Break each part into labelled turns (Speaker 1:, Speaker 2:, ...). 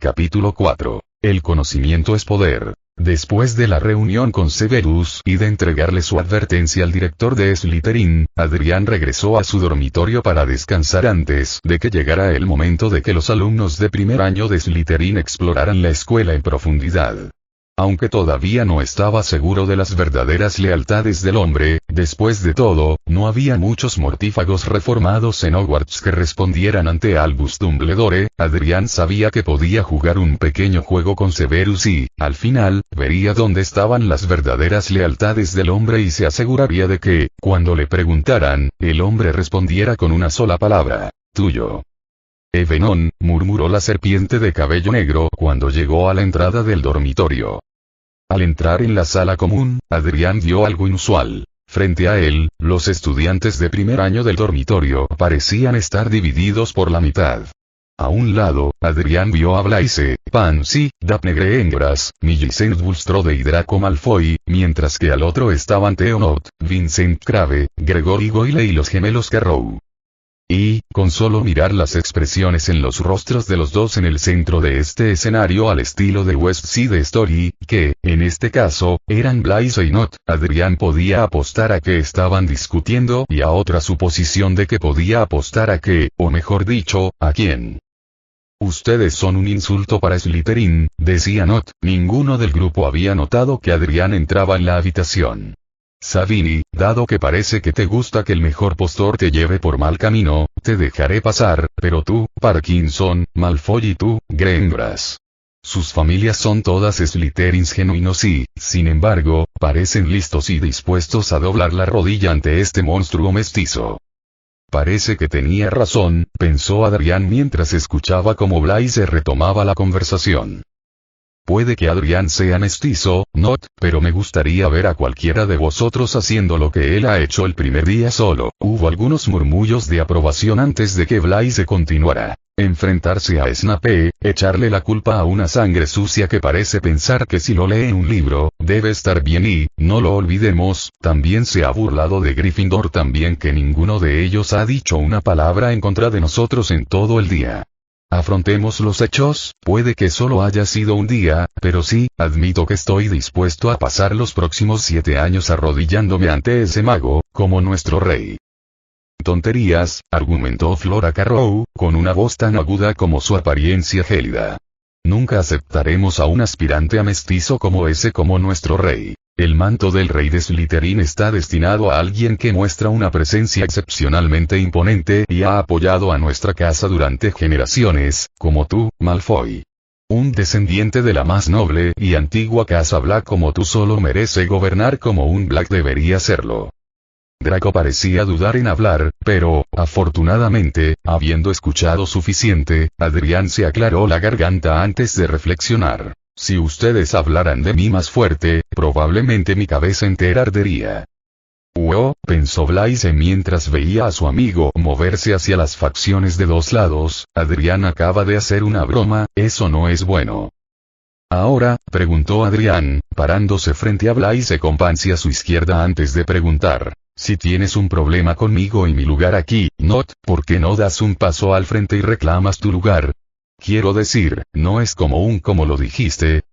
Speaker 1: Capítulo 4. El conocimiento es poder. Después de la reunión con Severus y de entregarle su advertencia al director de Slytherin, Adrián regresó a su dormitorio para descansar antes de que llegara el momento de que los alumnos de primer año de Slytherin exploraran la escuela en profundidad. Aunque todavía no estaba seguro de las verdaderas lealtades del hombre, después de todo, no había muchos mortífagos reformados en Hogwarts que respondieran ante Albus Dumbledore. Adrián sabía que podía jugar un pequeño juego con Severus y, al final, vería dónde estaban las verdaderas lealtades del hombre y se aseguraría de que, cuando le preguntaran, el hombre respondiera con una sola palabra: tuyo. Venom, murmuró la serpiente de cabello negro cuando llegó a la entrada del dormitorio. Al entrar en la sala común, Adrián vio algo inusual. Frente a él, los estudiantes de primer año del dormitorio parecían estar divididos por la mitad. A un lado, Adrián vio a Blaise, Pansy, Daphne Greengrass, Millicent Bulstrode y Draco Malfoy, mientras que al otro estaban Theonot, Vincent Crabbe, Gregory Goyle y los gemelos Carrow. Y, con solo mirar las expresiones en los rostros de los dos en el centro de este escenario al estilo de West Side Story, que, en este caso, eran Blaise y Not, Adrián podía apostar a que estaban discutiendo y a otra suposición de que podía apostar a que, o mejor dicho, a quién. Ustedes son un insulto para Slytherin, decía Not. Ninguno del grupo había notado que Adrián entraba en la habitación. Savini, dado que parece que te gusta que el mejor postor te lleve por mal camino, te dejaré pasar, pero tú, Parkinson, Malfoy y tú, Greengrass. Sus familias son todas Slytherins genuinos y, sin embargo, parecen listos y dispuestos a doblar la rodilla ante este monstruo mestizo. Parece que tenía razón, pensó Adrián mientras escuchaba cómo Blaise retomaba la conversación. Puede que Adrián sea mestizo, Not, pero me gustaría ver a cualquiera de vosotros haciendo lo que él ha hecho el primer día solo. Hubo algunos murmullos de aprobación antes de que Blaise continuara. Enfrentarse a Snape, echarle la culpa a una sangre sucia que parece pensar que si lo lee en un libro, debe estar bien y, no lo olvidemos, también se ha burlado de Gryffindor también que ninguno de ellos ha dicho una palabra en contra de nosotros en todo el día. Afrontemos los hechos, puede que solo haya sido un día, pero sí, admito que estoy dispuesto a pasar los próximos 7 años arrodillándome ante ese mago, como nuestro rey. Tonterías, argumentó Flora Carrow, con una voz tan aguda como su apariencia gélida. Nunca aceptaremos a un aspirante a mestizo como ese como nuestro rey. El manto del rey de Slytherin está destinado a alguien que muestra una presencia excepcionalmente imponente y ha apoyado a nuestra casa durante generaciones, como tú, Malfoy. Un descendiente de la más noble y antigua casa Black como tú solo merece gobernar como un Black debería serlo. Draco parecía dudar en hablar, pero, afortunadamente, habiendo escuchado suficiente, Adrián se aclaró la garganta antes de reflexionar. Si ustedes hablaran de mí más fuerte, probablemente mi cabeza entera ardería. Pensó Blaise mientras veía a su amigo moverse hacia las facciones de dos lados. Adrián acaba de hacer una broma, eso no es bueno. Ahora, preguntó Adrián, parándose frente a Blaise con Pansy a su izquierda antes de preguntar. Si tienes un problema conmigo y mi lugar aquí, Not, ¿por qué no das un paso al frente y reclamas tu lugar? Quiero decir, no es como lo dijiste.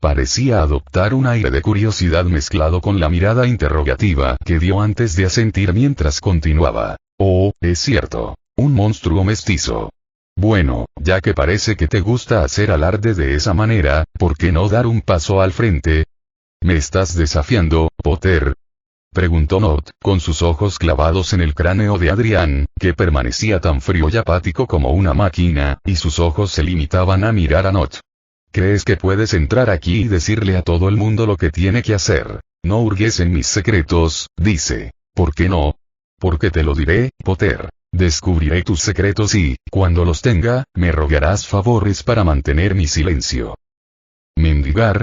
Speaker 1: Parecía adoptar un aire de curiosidad mezclado con la mirada interrogativa que dio antes de asentir mientras continuaba. Oh, es cierto. Un monstruo mestizo. Bueno, ya que parece que te gusta hacer alarde de esa manera, ¿por qué no dar un paso al frente? ¿Me estás desafiando, Potter? Preguntó Not, con sus ojos clavados en el cráneo de Adrián, que permanecía tan frío y apático como una máquina, y sus ojos se limitaban a mirar a Not. ¿Crees que puedes entrar aquí y decirle a todo el mundo lo que tiene que hacer? No hurgues en mis secretos, dice. ¿Por qué no? Porque te lo diré, Potter. Descubriré tus secretos y, cuando los tenga, me rogarás favores para mantener mi silencio. ¿Mendigar?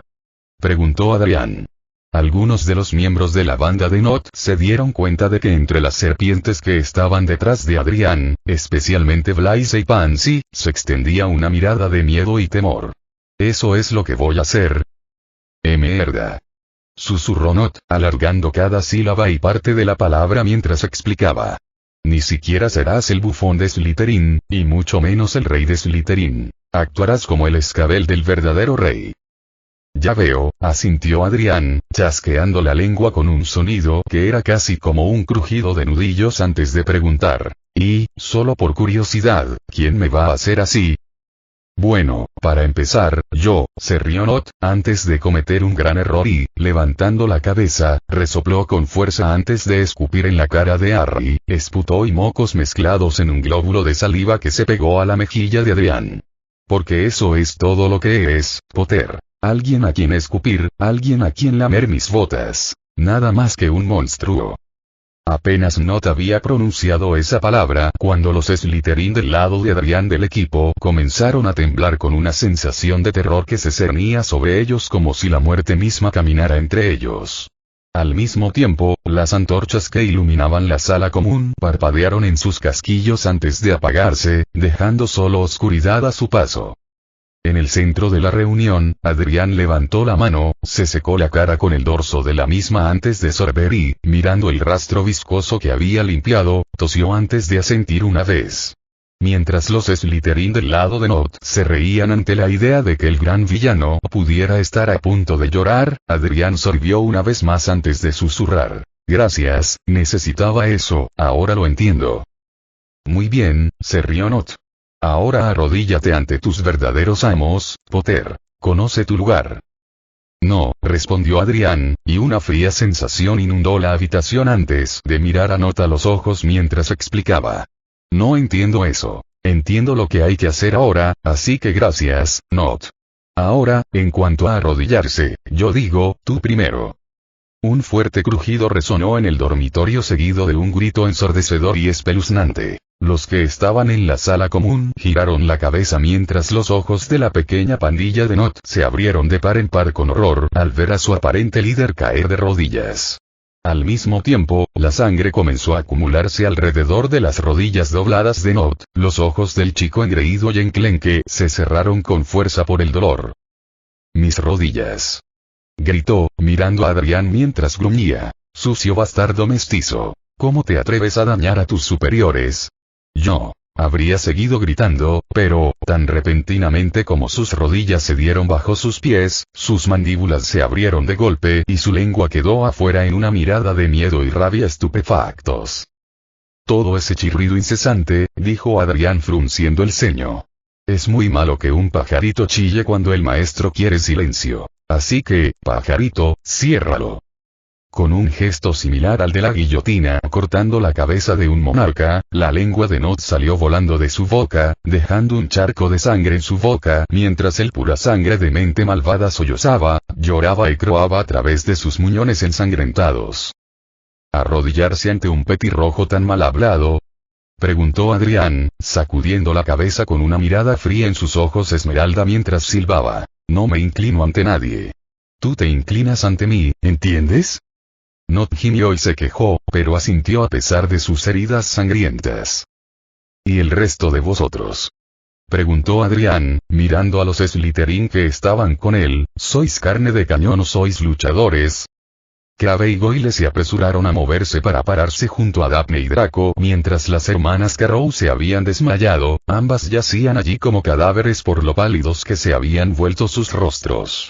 Speaker 1: Preguntó Adrián. Algunos de los miembros de la banda de Not se dieron cuenta de que entre las serpientes que estaban detrás de Adrián, especialmente Blaise y Pansy, se extendía una mirada de miedo y temor. ¿Eso es lo que voy a hacer? Mierda. Susurró Not, alargando cada sílaba y parte de la palabra mientras explicaba. Ni siquiera serás el bufón de Slytherin, y mucho menos el rey de Slytherin. Actuarás como el escabel del verdadero rey. Ya veo, asintió Adrián, chasqueando la lengua con un sonido que era casi como un crujido de nudillos antes de preguntar. Y, solo por curiosidad, ¿quién me va a hacer así? Bueno, para empezar, yo, se rió Not, antes de cometer un gran error y, levantando la cabeza, resopló con fuerza antes de escupir en la cara de Harry, esputó y mocos mezclados en un glóbulo de saliva que se pegó a la mejilla de Adrián. Porque eso es todo lo que eres, Potter. Alguien a quien escupir, alguien a quien lamer mis botas. Nada más que un monstruo. Apenas Not había pronunciado esa palabra cuando los Slytherin del lado de Adrián del equipo comenzaron a temblar con una sensación de terror que se cernía sobre ellos como si la muerte misma caminara entre ellos. Al mismo tiempo, las antorchas que iluminaban la sala común parpadearon en sus casquillos antes de apagarse, dejando solo oscuridad a su paso. En el centro de la reunión, Adrián levantó la mano, se secó la cara con el dorso de la misma antes de sorber y, mirando el rastro viscoso que había limpiado, tosió antes de asentir una vez. Mientras los Slytherin del lado de Not se reían ante la idea de que el gran villano pudiera estar a punto de llorar, Adrián sorbió una vez más antes de susurrar. Gracias, necesitaba eso, ahora lo entiendo. Muy bien, se rió Not. Ahora arrodíllate ante tus verdaderos amos, Potter. Conoce tu lugar. No, respondió Adrián, y una fría sensación inundó la habitación antes de mirar a Not a los ojos mientras explicaba. No entiendo eso. Entiendo lo que hay que hacer ahora, así que gracias, Not. Ahora, en cuanto a arrodillarse, yo digo, tú primero. Un fuerte crujido resonó en el dormitorio seguido de un grito ensordecedor y espeluznante. Los que estaban en la sala común giraron la cabeza mientras los ojos de la pequeña pandilla de Not se abrieron de par en par con horror al ver a su aparente líder caer de rodillas. Al mismo tiempo, la sangre comenzó a acumularse alrededor de las rodillas dobladas de Not, los ojos del chico engreído y enclenque se cerraron con fuerza por el dolor. Mis rodillas. Gritó, mirando a Adrián mientras gruñía. Sucio bastardo mestizo. ¿Cómo te atreves a dañar a tus superiores? Yo. Habría seguido gritando, pero, tan repentinamente como sus rodillas se dieron bajo sus pies, sus mandíbulas se abrieron de golpe y su lengua quedó afuera en una mirada de miedo y rabia estupefactos. Todo ese chirrido incesante, dijo Adrián frunciendo el ceño. Es muy malo que un pajarito chille cuando el maestro quiere silencio. Así que, pajarito, ciérralo. Con un gesto similar al de la guillotina cortando la cabeza de un monarca, la lengua de Not salió volando de su boca, dejando un charco de sangre en su boca mientras el pura sangre de mente malvada sollozaba, lloraba y croaba a través de sus muñones ensangrentados. ¿Arrodillarse ante un petirrojo tan mal hablado? Preguntó Adrián, sacudiendo la cabeza con una mirada fría en sus ojos esmeralda mientras silbaba. No me inclino ante nadie. Tú te inclinas ante mí, ¿entiendes? Not gimió y se quejó, pero asintió a pesar de sus heridas sangrientas. ¿Y el resto de vosotros? Preguntó Adrián, mirando a los Slytherin que estaban con él. ¿Sois carne de cañón o sois luchadores? Crabbe y Goyle se apresuraron a moverse para pararse junto a Daphne y Draco mientras las hermanas Carrow se habían desmayado, ambas yacían allí como cadáveres por lo pálidos que se habían vuelto sus rostros.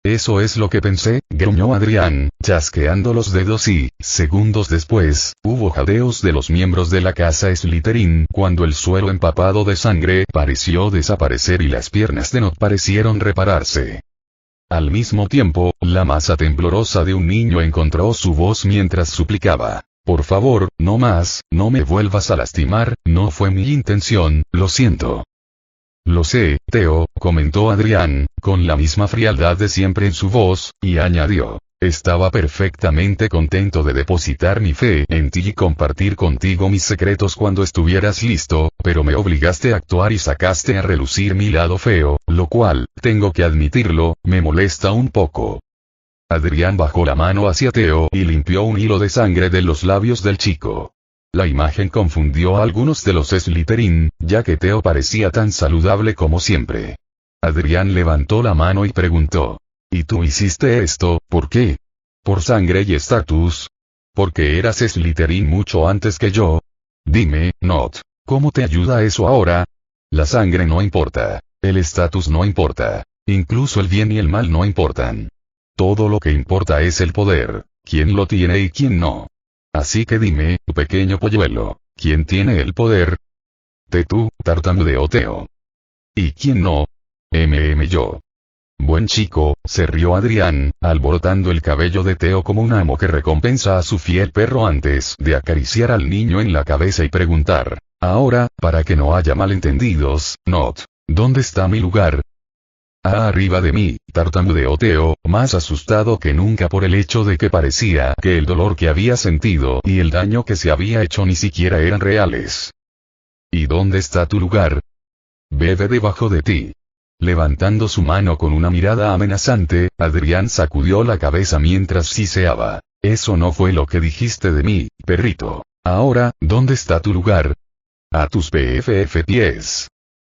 Speaker 1: Eso es lo que pensé, gruñó Adrián, chasqueando los dedos y, segundos después, hubo jadeos de los miembros de la casa Slytherin cuando el suelo empapado de sangre pareció desaparecer y las piernas de Not parecieron repararse. Al mismo tiempo, la masa temblorosa de un niño encontró su voz mientras suplicaba. Por favor, no más, no me vuelvas a lastimar, no fue mi intención, lo siento. Lo sé, Theo, comentó Adrián, con la misma frialdad de siempre en su voz, y añadió. Estaba perfectamente contento de depositar mi fe en ti y compartir contigo mis secretos cuando estuvieras listo, pero me obligaste a actuar y sacaste a relucir mi lado feo, lo cual, tengo que admitirlo, me molesta un poco. Adrián bajó la mano hacia Theo y limpió un hilo de sangre de los labios del chico. La imagen confundió a algunos de los Slytherin, ya que Theo parecía tan saludable como siempre. Adrián levantó la mano y preguntó. ¿Y tú hiciste esto, por qué? ¿Por sangre y estatus? ¿Porque eras Slytherin mucho antes que yo? Dime, Not, ¿cómo te ayuda eso ahora? La sangre no importa. El estatus no importa. Incluso el bien y el mal no importan. Todo lo que importa es el poder, quién lo tiene y quién no. Así que dime, pequeño polluelo, ¿quién tiene el poder? Tú, tartamudeó Teo. ¿Y quién no? Yo. Buen chico, se rió Adrián, alborotando el cabello de Teo como un amo que recompensa a su fiel perro antes de acariciar al niño en la cabeza y preguntar. Ahora, para que no haya malentendidos, Not. ¿Dónde está mi lugar? Arriba de mí, tartamudeó Teo, más asustado que nunca por el hecho de que parecía que el dolor que había sentido y el daño que se había hecho ni siquiera eran reales. ¿Y dónde está tu lugar? Bebe debajo de ti. Levantando su mano con una mirada amenazante, Adrián sacudió la cabeza mientras siseaba. Eso no fue lo que dijiste de mí, perrito. Ahora, ¿dónde está tu lugar? A tus pies.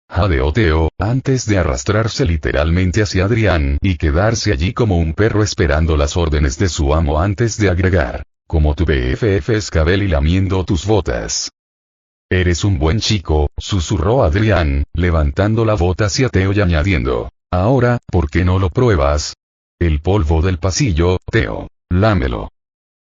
Speaker 1: Jadeó Teo, antes de arrastrarse literalmente hacia Adrián y quedarse allí como un perro esperando las órdenes de su amo antes de agregar. Como tu escabel y lamiendo tus botas. Eres un buen chico, susurró Adrián, levantando la bota hacia Teo y añadiendo. Ahora, ¿por qué no lo pruebas? El polvo del pasillo, Teo. Lámelo.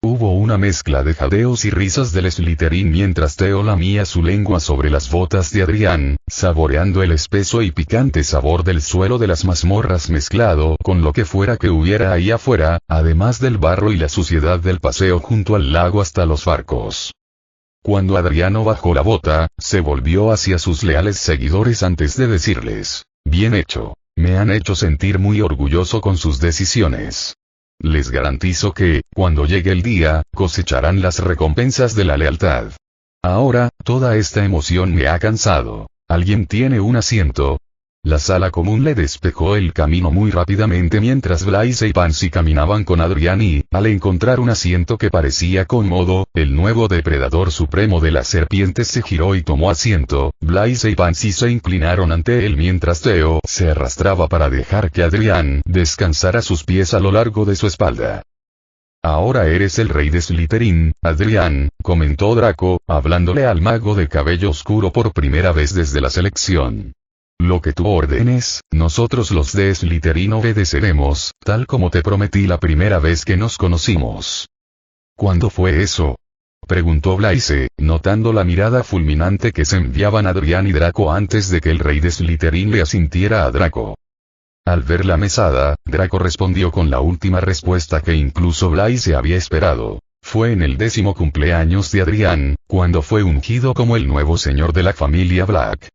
Speaker 1: Hubo una mezcla de jadeos y risas del Slytherin mientras Teo lamía su lengua sobre las botas de Adrián, saboreando el espeso y picante sabor del suelo de las mazmorras mezclado con lo que fuera que hubiera ahí afuera, además del barro y la suciedad del paseo junto al lago hasta los barcos. Cuando Adriano bajó la bota, se volvió hacia sus leales seguidores antes de decirles, bien hecho, me han hecho sentir muy orgulloso con sus decisiones. Les garantizo que, cuando llegue el día, cosecharán las recompensas de la lealtad. Ahora, toda esta emoción me ha cansado. ¿Alguien tiene un asiento? La sala común le despejó el camino muy rápidamente mientras Blaise y Pansy caminaban con Adrián y, al encontrar un asiento que parecía cómodo, el nuevo depredador supremo de las serpientes se giró y tomó asiento. Blaise y Pansy se inclinaron ante él mientras Teo se arrastraba para dejar que Adrián descansara sus pies a lo largo de su espalda. Ahora eres el rey de Slytherin, Adrián, comentó Draco, hablándole al mago de cabello oscuro por primera vez desde la selección. Lo que tú ordenes, nosotros los de Slytherin obedeceremos, tal como te prometí la primera vez que nos conocimos. ¿Cuándo fue eso? Preguntó Blaise, notando la mirada fulminante que se enviaban Adrián y Draco antes de que el rey de Slytherin le asintiera a Draco. Al ver la mesada, Draco respondió con la última respuesta que incluso Blaise había esperado. Fue en el 10º cumpleaños de Adrián, cuando fue ungido como el nuevo señor de la familia Black.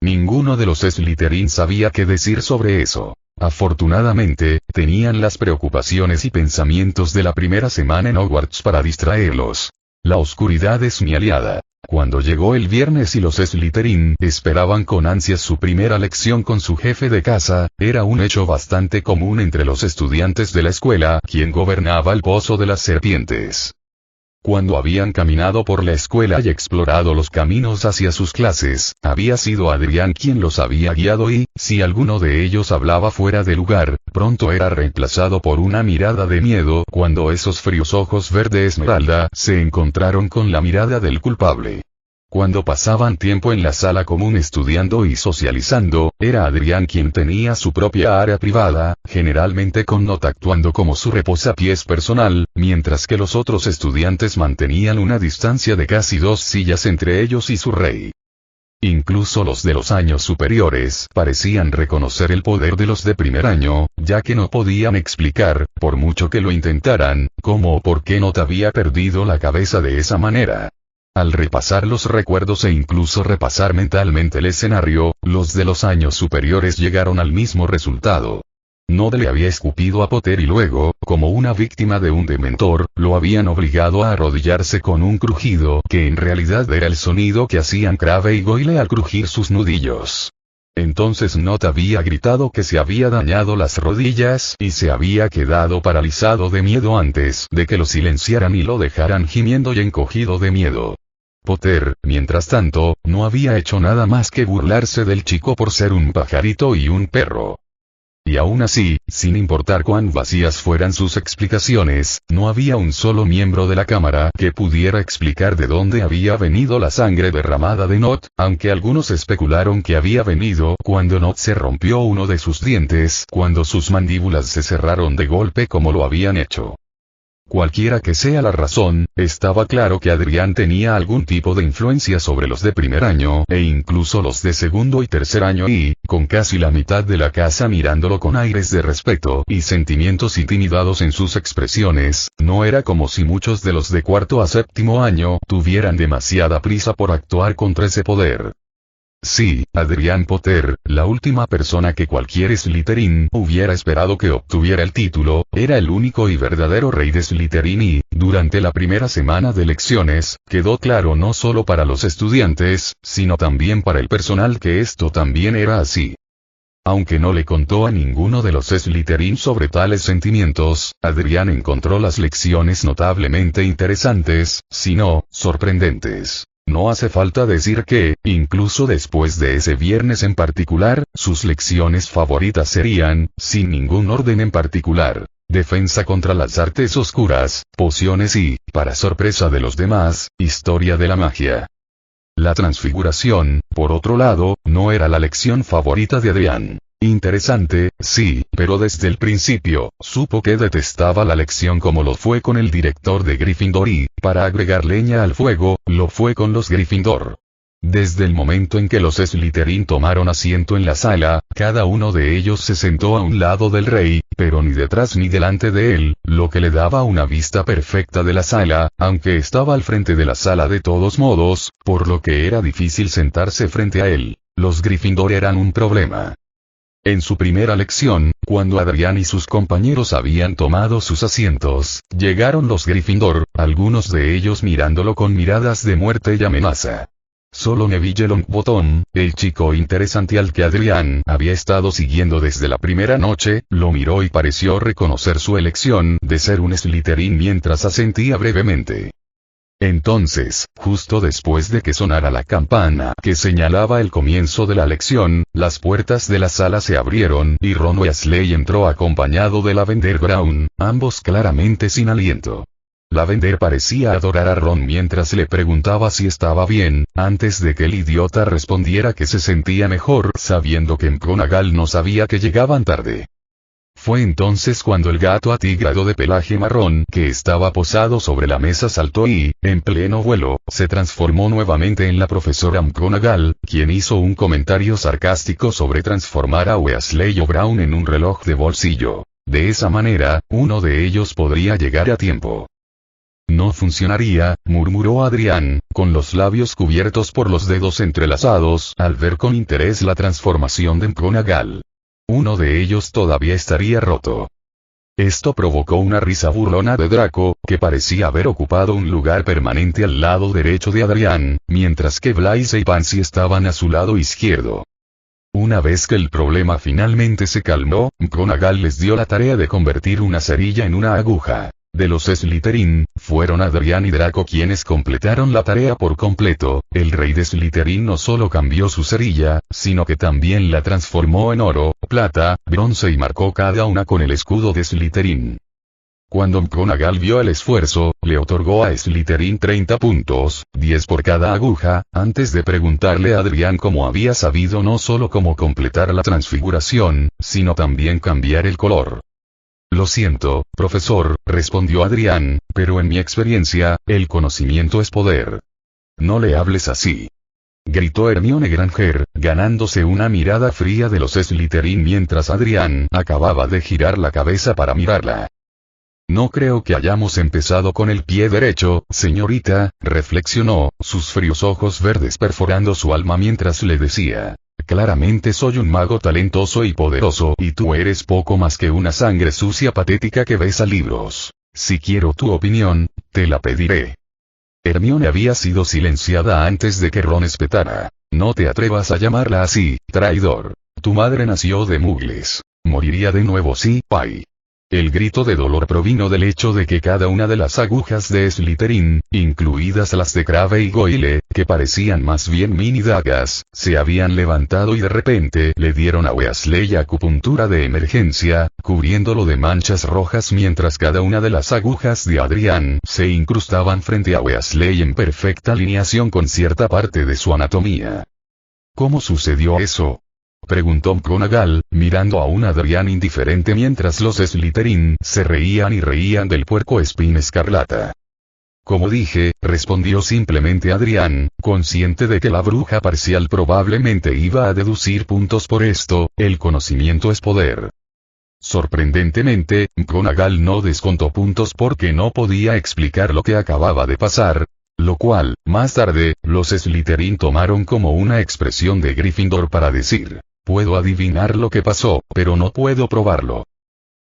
Speaker 1: Ninguno de los Slytherin sabía qué decir sobre eso. Afortunadamente, tenían las preocupaciones y pensamientos de la primera semana en Hogwarts para distraerlos. La oscuridad es mi aliada. Cuando llegó el viernes y los Slytherin esperaban con ansias su primera lección con su jefe de casa, era un hecho bastante común entre los estudiantes de la escuela, quien gobernaba el Pozo de las Serpientes. Cuando habían caminado por la escuela y explorado los caminos hacia sus clases, había sido Adrián quien los había guiado y, si alguno de ellos hablaba fuera de lugar, pronto era reemplazado por una mirada de miedo cuando esos fríos ojos verde esmeralda se encontraron con la mirada del culpable. Cuando pasaban tiempo en la sala común estudiando y socializando, era Adrián quien tenía su propia área privada, generalmente con Not actuando como su reposapiés personal, mientras que los otros estudiantes mantenían una distancia de casi 2 sillas entre ellos y su rey. Incluso los de los años superiores parecían reconocer el poder de los de primer año, ya que no podían explicar, por mucho que lo intentaran, cómo o por qué Not había perdido la cabeza de esa manera. Al repasar los recuerdos e incluso repasar mentalmente el escenario, los de los años superiores llegaron al mismo resultado. Not le había escupido a Potter y luego, como una víctima de un dementor, lo habían obligado a arrodillarse con un crujido que en realidad era el sonido que hacían Crabbe y Goyle al crujir sus nudillos. Entonces Not había gritado que se había dañado las rodillas y se había quedado paralizado de miedo antes de que lo silenciaran y lo dejaran gimiendo y encogido de miedo. Potter, mientras tanto, no había hecho nada más que burlarse del chico por ser un pajarito y un perro. y aún así, sin importar cuán vacías fueran sus explicaciones, no había un solo miembro de la cámara que pudiera explicar de dónde había venido la sangre derramada de Nott, aunque algunos especularon que había venido cuando Nott se rompió uno de sus dientes, cuando sus mandíbulas se cerraron de golpe como lo habían hecho. Cualquiera que sea la razón, estaba claro que Adrián tenía algún tipo de influencia sobre los de primer año, e incluso los de segundo y tercer año y, con casi la mitad de la casa mirándolo con aires de respeto y sentimientos intimidados en sus expresiones, no era como si muchos de los de cuarto a séptimo año tuvieran demasiada prisa por actuar contra ese poder. Sí, Adrián Potter, la última persona que cualquier Slytherin hubiera esperado que obtuviera el título, era el único y verdadero rey de Slytherin y, durante la primera semana de lecciones, quedó claro no solo para los estudiantes, sino también para el personal que esto también era así. Aunque no le contó a ninguno de los Slytherin sobre tales sentimientos, Adrián encontró las lecciones notablemente interesantes, si no, sorprendentes. No hace falta decir que, incluso después de ese viernes en particular, sus lecciones favoritas serían, sin ningún orden en particular, defensa contra las artes oscuras, pociones y, para sorpresa de los demás, historia de la magia. La transfiguración, por otro lado, no era la lección favorita de Adrián. Interesante, sí, pero desde el principio, supo que detestaba la lección como lo fue con el director de Gryffindor y, para agregar leña al fuego, lo fue con los Gryffindor. Desde el momento en que los Slytherin tomaron asiento en la sala, cada uno de ellos se sentó a un lado del rey, pero ni detrás ni delante de él, lo que le daba una vista perfecta de la sala, aunque estaba al frente de la sala de todos modos, por lo que era difícil sentarse frente a él. Los Gryffindor eran un problema. En su primera lección, cuando Adrián y sus compañeros habían tomado sus asientos, llegaron los Gryffindor, algunos de ellos mirándolo con miradas de muerte y amenaza. Solo Neville Longbottom, el chico interesante al que Adrián había estado siguiendo desde la primera noche, lo miró y pareció reconocer su elección de ser un Slytherin mientras asentía brevemente. Entonces, justo después de que sonara la campana que señalaba el comienzo de la lección, las puertas de la sala se abrieron y Ron Weasley entró acompañado de Lavender Brown, ambos claramente sin aliento. Lavender parecía adorar a Ron mientras le preguntaba si estaba bien, antes de que el idiota respondiera que se sentía mejor sabiendo que McGonagall no sabía que llegaban tarde. Fue entonces cuando el gato atigrado de pelaje marrón que estaba posado sobre la mesa saltó y, en pleno vuelo, se transformó nuevamente en la profesora McGonagall, quien hizo un comentario sarcástico sobre transformar a Weasley o Brown en un reloj de bolsillo. De esa manera, uno de ellos podría llegar a tiempo. No funcionaría, murmuró Adrián, con los labios cubiertos por los dedos entrelazados, al ver con interés la transformación de McGonagall. Uno de ellos todavía estaría roto. Esto provocó una risa burlona de Draco, que parecía haber ocupado un lugar permanente al lado derecho de Adrián, mientras que Blaise y Pansy estaban a su lado izquierdo. Una vez que el problema finalmente se calmó, McGonagall les dio la tarea de convertir una cerilla en una aguja. De los Slytherin, fueron Adrián y Draco quienes completaron la tarea por completo. El rey de Slytherin no solo cambió su cerilla, sino que también la transformó en oro, plata, bronce y marcó cada una con el escudo de Slytherin. Cuando McGonagall vio el esfuerzo, le otorgó a Slytherin 30 puntos, 10 por cada aguja, antes de preguntarle a Adrián cómo había sabido no solo cómo completar la transfiguración, sino también cambiar el color. Lo siento, profesor, respondió Adrián, pero en mi experiencia, el conocimiento es poder. No le hables así. Gritó Hermione Granger, ganándose una mirada fría de los Slytherin mientras Adrián acababa de girar la cabeza para mirarla. No creo que hayamos empezado con el pie derecho, señorita, reflexionó, sus fríos ojos verdes perforando su alma mientras le decía. Claramente soy un mago talentoso y poderoso y tú eres poco más que una sangre sucia patética que besa libros. Si quiero tu opinión, te la pediré. Hermione había sido silenciada antes de que Ron espetara. No te atrevas a llamarla así, traidor. Tu madre nació de mugles. Moriría de nuevo si, Pai. El grito de dolor provino del hecho de que cada una de las agujas de Slytherin, incluidas las de Crabbe y Goyle, que parecían más bien mini dagas, se habían levantado y de repente le dieron a Weasley acupuntura de emergencia, cubriéndolo de manchas rojas mientras cada una de las agujas de Adrián se incrustaban frente a Weasley en perfecta alineación con cierta parte de su anatomía. ¿Cómo sucedió eso?, preguntó McGonagall, mirando a un Adrián indiferente mientras los Slytherin se reían y reían del puercoespín escarlata. Como dije, respondió simplemente Adrián, consciente de que la bruja parcial probablemente iba a deducir puntos por esto, el conocimiento es poder. Sorprendentemente, McGonagall no descontó puntos porque no podía explicar lo que acababa de pasar, lo cual, más tarde, los Slytherin tomaron como una expresión de Gryffindor para decir: puedo adivinar lo que pasó, pero no puedo probarlo.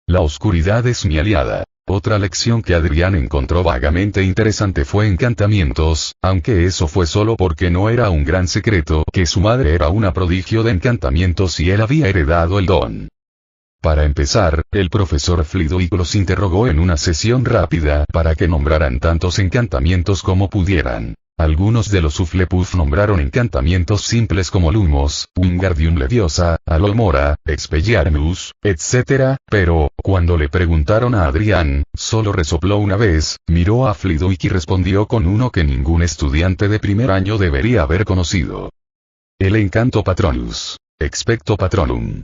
Speaker 1: La oscuridad es mi aliada. Otra lección que Adrián encontró vagamente interesante fue encantamientos, aunque eso fue solo porque no era un gran secreto que su madre era una prodigio de encantamientos y él había heredado el don. Para empezar, el profesor Flitwick los interrogó en una sesión rápida para que nombraran tantos encantamientos como pudieran. Algunos de los Hufflepuff nombraron encantamientos simples como Lumos, Wingardium Leviosa, Alomora, Expelliarmus, etc., pero, cuando le preguntaron a Adrián, solo resopló una vez, miró a Flitwick y respondió con uno que ningún estudiante de primer año debería haber conocido. El encanto Patronus. Expecto Patronum.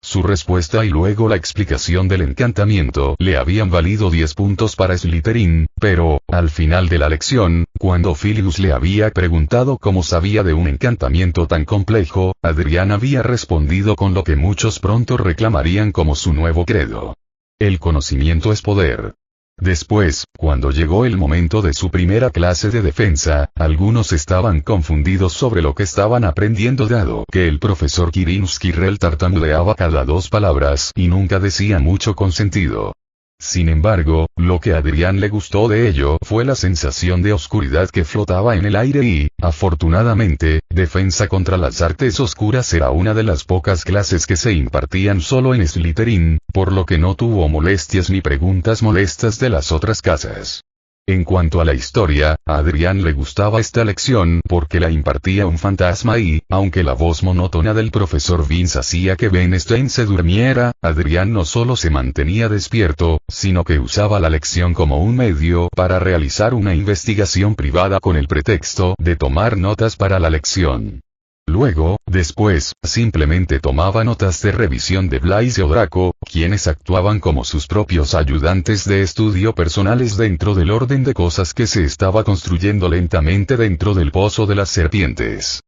Speaker 1: Su respuesta y luego la explicación del encantamiento le habían valido 10 puntos para Slytherin, pero, al final de la lección, cuando Filius le había preguntado cómo sabía de un encantamiento tan complejo, Adrián había respondido con lo que muchos pronto reclamarían como su nuevo credo. El conocimiento es poder. Después, cuando llegó el momento de su primera clase de defensa, algunos estaban confundidos sobre lo que estaban aprendiendo dado que el profesor Quirinus Quirrell tartamudeaba cada 2 palabras y nunca decía mucho con sentido. Sin embargo, lo que a Adrián le gustó de ello fue la sensación de oscuridad que flotaba en el aire y, afortunadamente, defensa contra las artes oscuras era una de las pocas clases que se impartían solo en Slytherin, por lo que no tuvo molestias ni preguntas molestas de las otras casas. En cuanto a la historia, a Adrián le gustaba esta lección porque la impartía un fantasma y, aunque la voz monótona del profesor Vince hacía que Ben Stein se durmiera, Adrián no solo se mantenía despierto, sino que usaba la lección como un medio para realizar una investigación privada con el pretexto de tomar notas para la lección. Luego, después, simplemente tomaba notas de revisión de Blaise o Draco, quienes actuaban como sus propios ayudantes de estudio personales dentro del orden de cosas que se estaba construyendo lentamente dentro del Pozo de las Serpientes.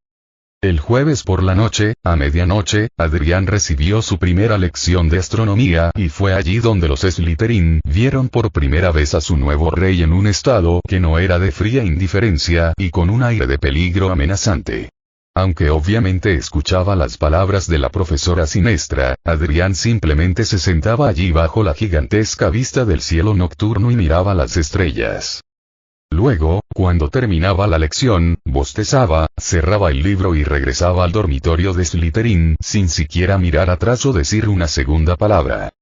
Speaker 1: El jueves por la noche, a medianoche, Adrián recibió su primera lección de astronomía y fue allí donde los Slytherin vieron por primera vez a su nuevo rey en un estado que no era de fría indiferencia y con un aire de peligro amenazante. Aunque obviamente escuchaba las palabras de la profesora Sinestra, Adrián simplemente se sentaba allí bajo la gigantesca vista del cielo nocturno y miraba las estrellas. Luego, cuando terminaba la lección, bostezaba, cerraba el libro y regresaba al dormitorio de Slytherin sin siquiera mirar atrás o decir una segunda palabra.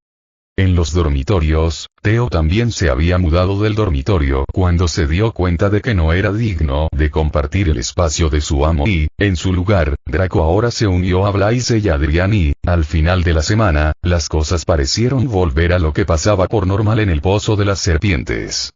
Speaker 1: En los dormitorios, Theo también se había mudado del dormitorio cuando se dio cuenta de que no era digno de compartir el espacio de su amo y, en su lugar, Draco ahora se unió a Blaise y Adrián y, al final de la semana, las cosas parecieron volver a lo que pasaba por normal en el Pozo de las Serpientes.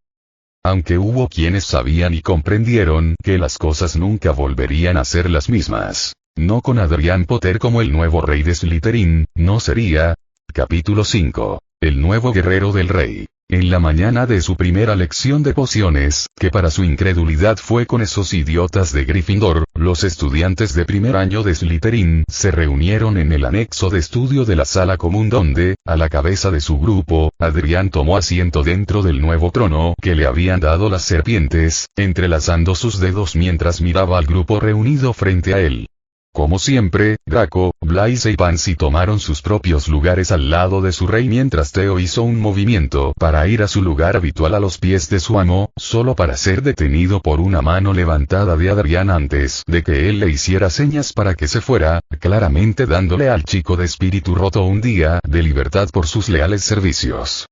Speaker 1: Aunque hubo quienes sabían y comprendieron que las cosas nunca volverían a ser las mismas. No con Adrián Potter como el nuevo rey de Slytherin, no sería. Capítulo 5. El nuevo guerrero del rey. En la mañana de su primera lección de pociones, que para su incredulidad fue con esos idiotas de Gryffindor, los estudiantes de primer año de Slytherin se reunieron en el anexo de estudio de la sala común donde, a la cabeza de su grupo, Adrián tomó asiento dentro del nuevo trono que le habían dado las serpientes, entrelazando sus dedos mientras miraba al grupo reunido frente a él. Como siempre, Draco, Blaise y Pansy tomaron sus propios lugares al lado de su rey mientras Theo hizo un movimiento para ir a su lugar habitual a los pies de su amo, solo para ser detenido por una mano levantada de Adrián antes de que él le hiciera señas para que se fuera, claramente dándole al chico de espíritu roto un día de libertad por sus leales servicios.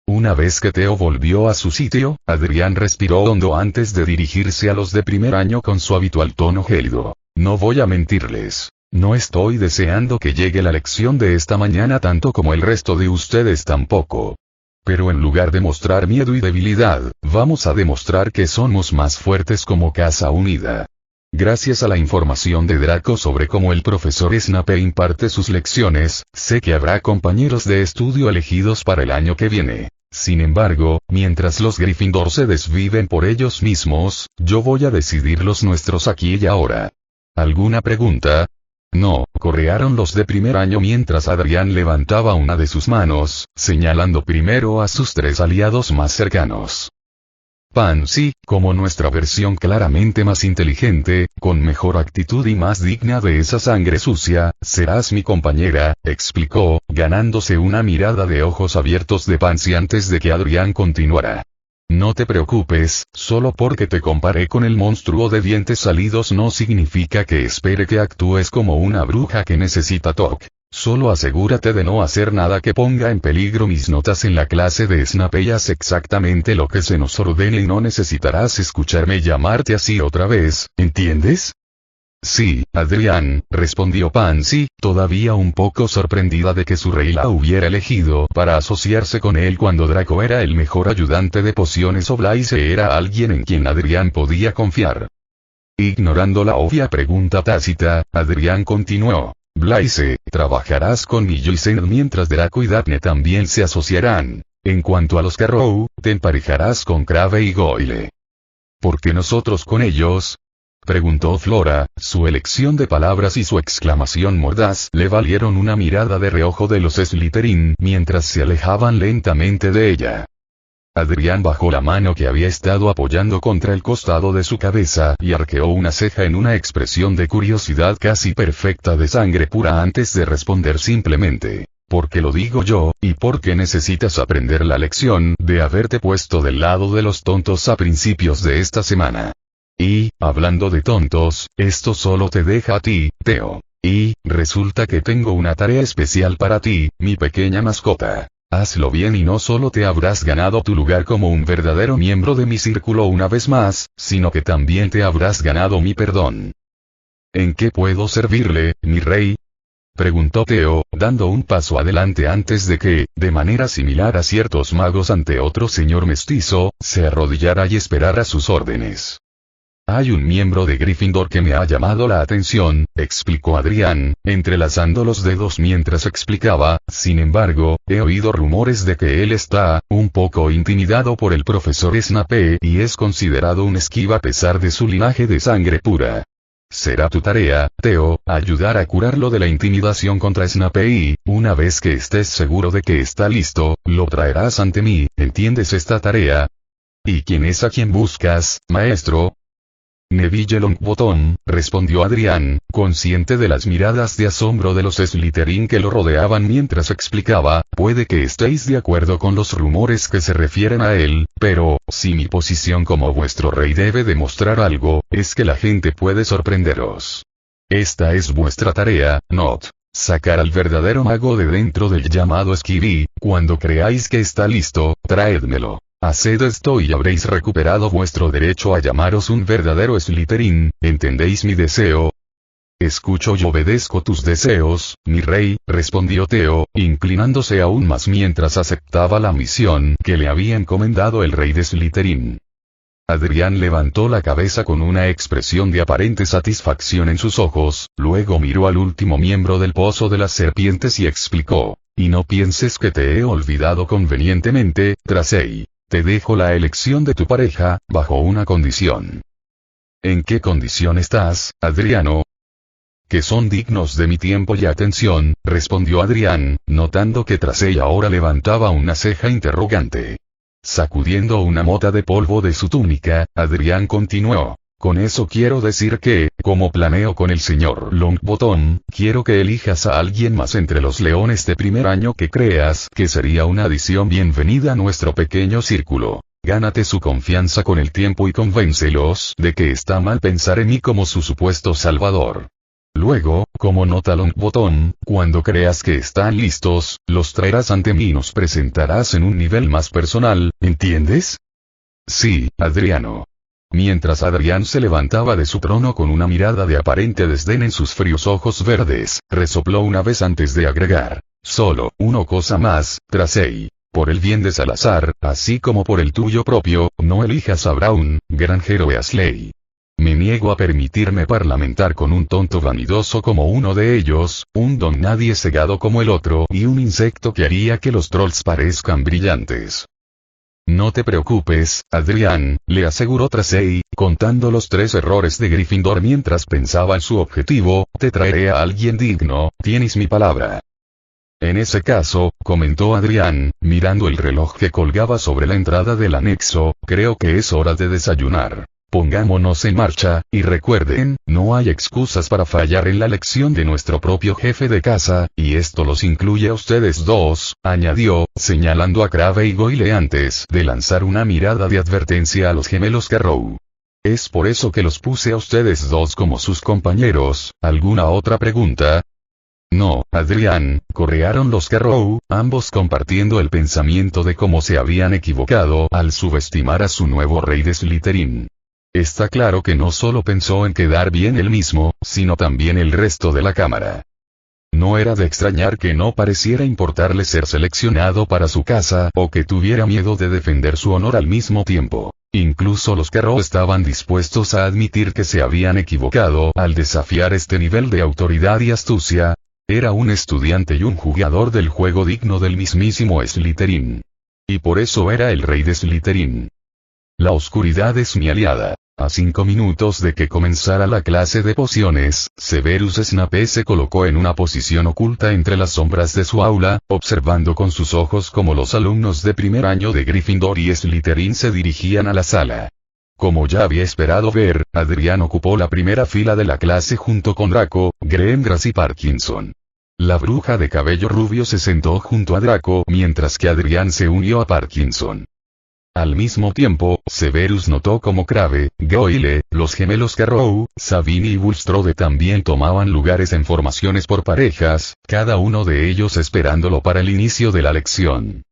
Speaker 1: Una vez que Theo volvió a su sitio, Adrián respiró hondo antes de dirigirse a los de primer año con su habitual tono gélido. No voy a mentirles. No estoy deseando que llegue la lección de esta mañana tanto como el resto de ustedes tampoco. Pero en lugar de mostrar miedo y debilidad, vamos a demostrar que somos más fuertes como casa unida. Gracias a la información de Draco sobre cómo el profesor Snape imparte sus lecciones, sé que habrá compañeros de estudio elegidos para el año que viene. Sin embargo, mientras los Gryffindor se desviven por ellos mismos, yo voy a decidir los nuestros aquí y ahora. ¿Alguna pregunta? No, correaron los de primer año mientras Adrián levantaba una de sus manos, señalando primero a sus 3 aliados más cercanos. Pansy, como nuestra versión claramente más inteligente, con mejor actitud y más digna de esa sangre sucia, serás mi compañera, explicó, ganándose una mirada de ojos abiertos de Pansy antes de que Adrián continuara. No te preocupes, solo porque te comparé con el monstruo de dientes salidos no significa que espere que actúes como una bruja que necesita toque. Solo asegúrate de no hacer nada que ponga en peligro mis notas en la clase de Snape y haz exactamente lo que se nos ordene y no necesitarás escucharme llamarte así otra vez, ¿entiendes? Sí, Adrián, respondió Pansy, todavía un poco sorprendida de que su rey la hubiera elegido para asociarse con él cuando Draco era el mejor ayudante de pociones o Blaise era alguien en quien Adrián podía confiar. Ignorando la obvia pregunta tácita, Adrián continuó. Blaise, trabajarás con Millo y Zen mientras Draco y Daphne también se asociarán. En cuanto a los Carrow, te emparejarás con Crabbe y Goyle. ¿Por qué nosotros con ellos? Preguntó Flora, su elección de palabras y su exclamación mordaz le valieron una mirada de reojo de los Slytherin mientras se alejaban lentamente de ella. Adrián bajó la mano que había estado apoyando contra el costado de su cabeza y arqueó una ceja en una expresión de curiosidad casi perfecta de sangre pura antes de responder simplemente. Porque lo digo yo, y porque necesitas aprender la lección de haberte puesto del lado de los tontos a principios de esta semana. Y, hablando de tontos, esto solo te deja a ti, Theo. Y, resulta que tengo una tarea especial para ti, mi pequeña mascota. Hazlo bien y no solo te habrás ganado tu lugar como un verdadero miembro de mi círculo una vez más, sino que también te habrás ganado mi perdón. ¿En qué puedo servirle, mi rey? Preguntó Theo, dando un paso adelante antes de que, de manera similar a ciertos magos ante otro señor mestizo, se arrodillara y esperara sus órdenes. Hay un miembro de Gryffindor que me ha llamado la atención, explicó Adrián, entrelazando los dedos mientras explicaba, sin embargo, he oído rumores de que él está, un poco intimidado por el profesor Snape y es considerado un esquiva a pesar de su linaje de sangre pura. Será tu tarea, Theo, ayudar a curarlo de la intimidación contra Snape y, una vez que estés seguro de que está listo, lo traerás ante mí, ¿entiendes esta tarea? ¿Y quién es a quien buscas, maestro? Neville Longbottom, respondió Adrián, consciente de las miradas de asombro de los Slytherin que lo rodeaban mientras explicaba, puede que estéis de acuerdo con los rumores que se refieren a él, pero, si mi posición como vuestro rey debe demostrar algo, es que la gente puede sorprenderos. Esta es vuestra tarea, Not. Sacar al verdadero mago de dentro del llamado esquibí, cuando creáis que está listo, traédmelo. Haced esto y habréis recuperado vuestro derecho a llamaros un verdadero Slytherin, ¿entendéis mi deseo? Escucho y obedezco tus deseos, mi rey, respondió Theo, inclinándose aún más mientras aceptaba la misión que le había encomendado el rey de Slytherin. Adrián levantó la cabeza con una expresión de aparente satisfacción en sus ojos, luego miró al último miembro del Pozo de las Serpientes y explicó, y no pienses que te he olvidado convenientemente, Tracey. Te dejo la elección de tu pareja, bajo una condición. ¿En qué condición estás, Adriano? Que son dignos de mi tiempo y atención, respondió Adrián, notando que Tracey ahora levantaba una ceja interrogante. Sacudiendo una mota de polvo de su túnica, Adrián continuó. Con eso quiero decir que, como planeo con el señor Longbottom, quiero que elijas a alguien más entre los leones de primer año que creas que sería una adición bienvenida a nuestro pequeño círculo. Gánate su confianza con el tiempo y convéncelos de que está mal pensar en mí como su supuesto salvador. Luego, como nota Longbottom, cuando creas que están listos, los traerás ante mí y nos presentarás en un nivel más personal, ¿entiendes? Sí, Adriano. Mientras Adrián se levantaba de su trono con una mirada de aparente desdén en sus fríos ojos verdes, resopló una vez antes de agregar, solo, una cosa más, Tracey. Por el bien de Salazar, así como por el tuyo propio, no elijas a Brown, granjero Weasley. Me niego a permitirme parlamentar con un tonto vanidoso como uno de ellos, un don nadie cegado como el otro y un insecto que haría que los trolls parezcan brillantes. No te preocupes, Adrián, le aseguró Tracey, contando los 3 errores de Gryffindor mientras pensaba en su objetivo, te traeré a alguien digno, tienes mi palabra. En ese caso, comentó Adrián, mirando el reloj que colgaba sobre la entrada del anexo, creo que es hora de desayunar. Pongámonos en marcha, y recuerden, no hay excusas para fallar en la lección de nuestro propio jefe de casa, y esto los incluye a ustedes dos, añadió, señalando a Crabbe y Goyle antes de lanzar una mirada de advertencia a los gemelos Carrow. Es por eso que los puse a ustedes dos como sus compañeros. ¿Alguna otra pregunta? No, Adrián, correaron los Carrow, ambos compartiendo el pensamiento de cómo se habían equivocado al subestimar a su nuevo rey de Slytherin. Está claro que no solo pensó en quedar bien él mismo, sino también el resto de la cámara. No era de extrañar que no pareciera importarle ser seleccionado para su casa o que tuviera miedo de defender su honor al mismo tiempo. Incluso los Carrow estaban dispuestos a admitir que se habían equivocado al desafiar este nivel de autoridad y astucia. Era un estudiante y un jugador del juego digno del mismísimo Slytherin. Y por eso era el rey de Slytherin. La oscuridad es mi aliada. A 5 minutos de que comenzara la clase de pociones, Severus Snape se colocó en una posición oculta entre las sombras de su aula, observando con sus ojos cómo los alumnos de primer año de Gryffindor y Slytherin se dirigían a la sala. Como ya había esperado ver, Adrián ocupó la primera fila de la clase junto con Draco, Grimgras y Parkinson. La bruja de cabello rubio se sentó junto a Draco mientras que Adrián se unió a Parkinson. Al mismo tiempo, Severus notó como Crabbe, Goyle, los gemelos Carrow, Sabini y Bulstrode también tomaban lugares en formaciones por parejas, cada uno de ellos esperándolo para el inicio de la lección.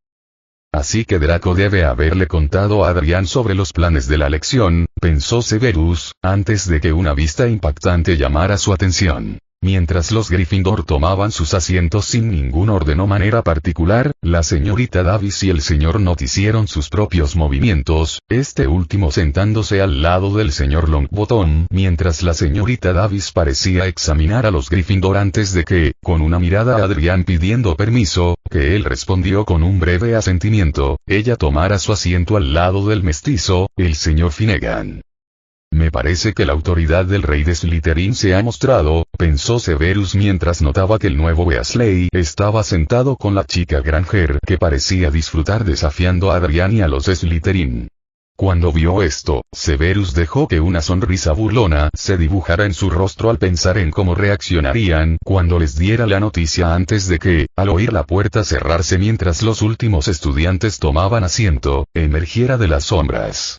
Speaker 1: Así que Draco debe haberle contado a Adrián sobre los planes de la lección, pensó Severus, antes de que una vista impactante llamara su atención. Mientras los Gryffindor tomaban sus asientos sin ningún orden o manera particular, la señorita Davis y el señor Nott hicieron sus propios movimientos, este último sentándose al lado del señor Longbottom, mientras la señorita Davis parecía examinar a los Gryffindor antes de que, con una mirada a Adrián pidiendo permiso, que él respondió con un breve asentimiento, ella tomara su asiento al lado del mestizo, el señor Finnegan. Me parece que la autoridad del rey de Slytherin se ha mostrado, pensó Severus mientras notaba que el nuevo Weasley estaba sentado con la chica Granger que parecía disfrutar desafiando a Adrián y a los Slytherin. Cuando vio esto, Severus dejó que una sonrisa burlona se dibujara en su rostro al pensar en cómo reaccionarían cuando les diera la noticia antes de que, al oír la puerta cerrarse mientras los últimos estudiantes tomaban asiento, emergiera de las sombras.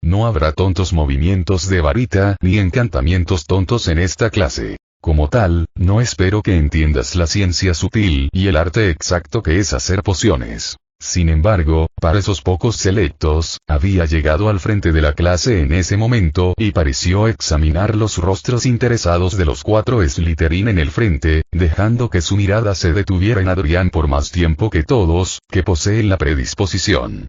Speaker 1: No habrá tontos movimientos de varita ni encantamientos tontos en esta clase. Como tal, no espero que entiendas la ciencia sutil y el arte exacto que es hacer pociones. Sin embargo, para esos pocos selectos, había llegado al frente de la clase en ese momento y pareció examinar los rostros interesados de los 4 Slytherin en el frente, dejando que su mirada se detuviera en Adrián por más tiempo que todos, que poseen la predisposición.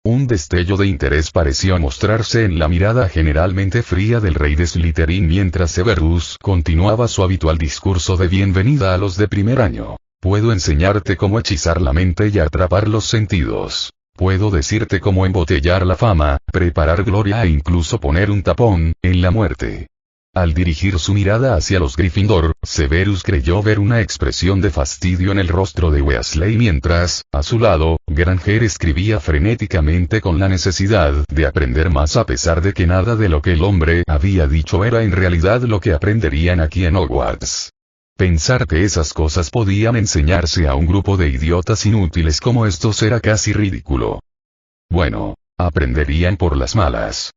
Speaker 1: Un destello de interés pareció mostrarse en la mirada generalmente fría del rey de Slytherin mientras Severus continuaba su habitual discurso de bienvenida a los de primer año. Puedo enseñarte cómo hechizar la mente y atrapar los sentidos. Puedo decirte cómo embotellar la fama, preparar gloria e incluso poner un tapón en la muerte. Al dirigir su mirada hacia los Gryffindor, Severus creyó ver una expresión de fastidio en el rostro de Weasley mientras, a su lado, Granger escribía frenéticamente con la necesidad de aprender más a pesar de que nada de lo que el hombre había dicho era en realidad lo que aprenderían aquí en Hogwarts. Pensar que esas cosas podían enseñarse a un grupo de idiotas inútiles como estos era casi ridículo. Bueno, aprenderían por las malas.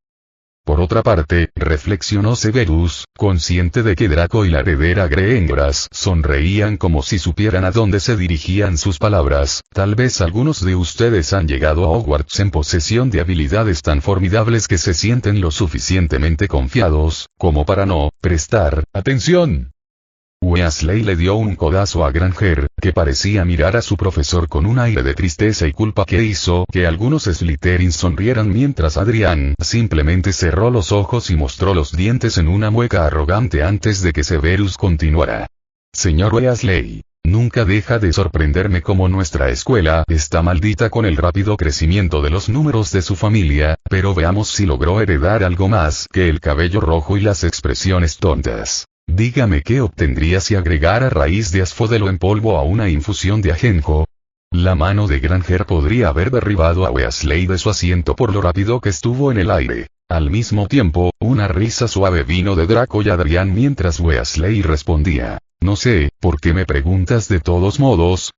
Speaker 1: Por otra parte, reflexionó Severus, consciente de que Draco y la heredera Greengrass sonreían como si supieran a dónde se dirigían sus palabras. Tal vez algunos de ustedes han llegado a Hogwarts en posesión de habilidades tan formidables que se sienten lo suficientemente confiados, como para no prestar atención. Weasley le dio un codazo a Granger, que parecía mirar a su profesor con un aire de tristeza y culpa que hizo que algunos Slytherin sonrieran mientras Adrián simplemente cerró los ojos y mostró los dientes en una mueca arrogante antes de que Severus continuara. Señor Weasley, nunca deja de sorprenderme cómo nuestra escuela está maldita con el rápido crecimiento de los números de su familia, pero veamos si logró heredar algo más que el cabello rojo y las expresiones tontas. Dígame qué obtendría si agregara raíz de asfodelo en polvo a una infusión de ajenjo. La mano de Granger podría haber derribado a Weasley de su asiento por lo rápido que estuvo en el aire. Al mismo tiempo, una risa suave vino de Draco y Adrián mientras Weasley respondía. No sé, ¿por qué me preguntas de todos modos?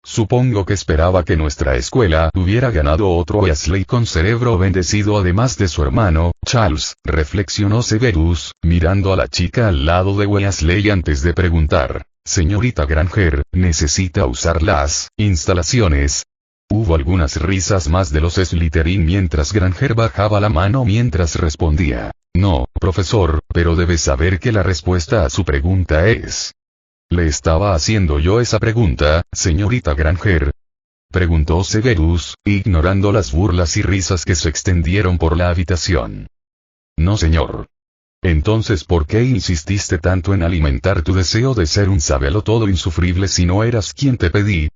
Speaker 1: Supongo que esperaba que nuestra escuela hubiera ganado otro Weasley con cerebro bendecido además de su hermano, Charles, reflexionó Severus, mirando a la chica al lado de Weasley antes de preguntar. Señorita Granger, ¿necesita usar las instalaciones? Hubo algunas risas más de los Slytherin mientras Granger bajaba la mano mientras respondía. No, profesor, pero debe saber que la respuesta a su pregunta es... ¿Le estaba haciendo yo esa pregunta, señorita Granger? Preguntó Severus, ignorando las burlas y risas que se extendieron por la habitación. No, señor. Entonces, ¿por qué insististe tanto en alimentar tu deseo de ser un sabelotodo insufrible si no eras quien te pedí?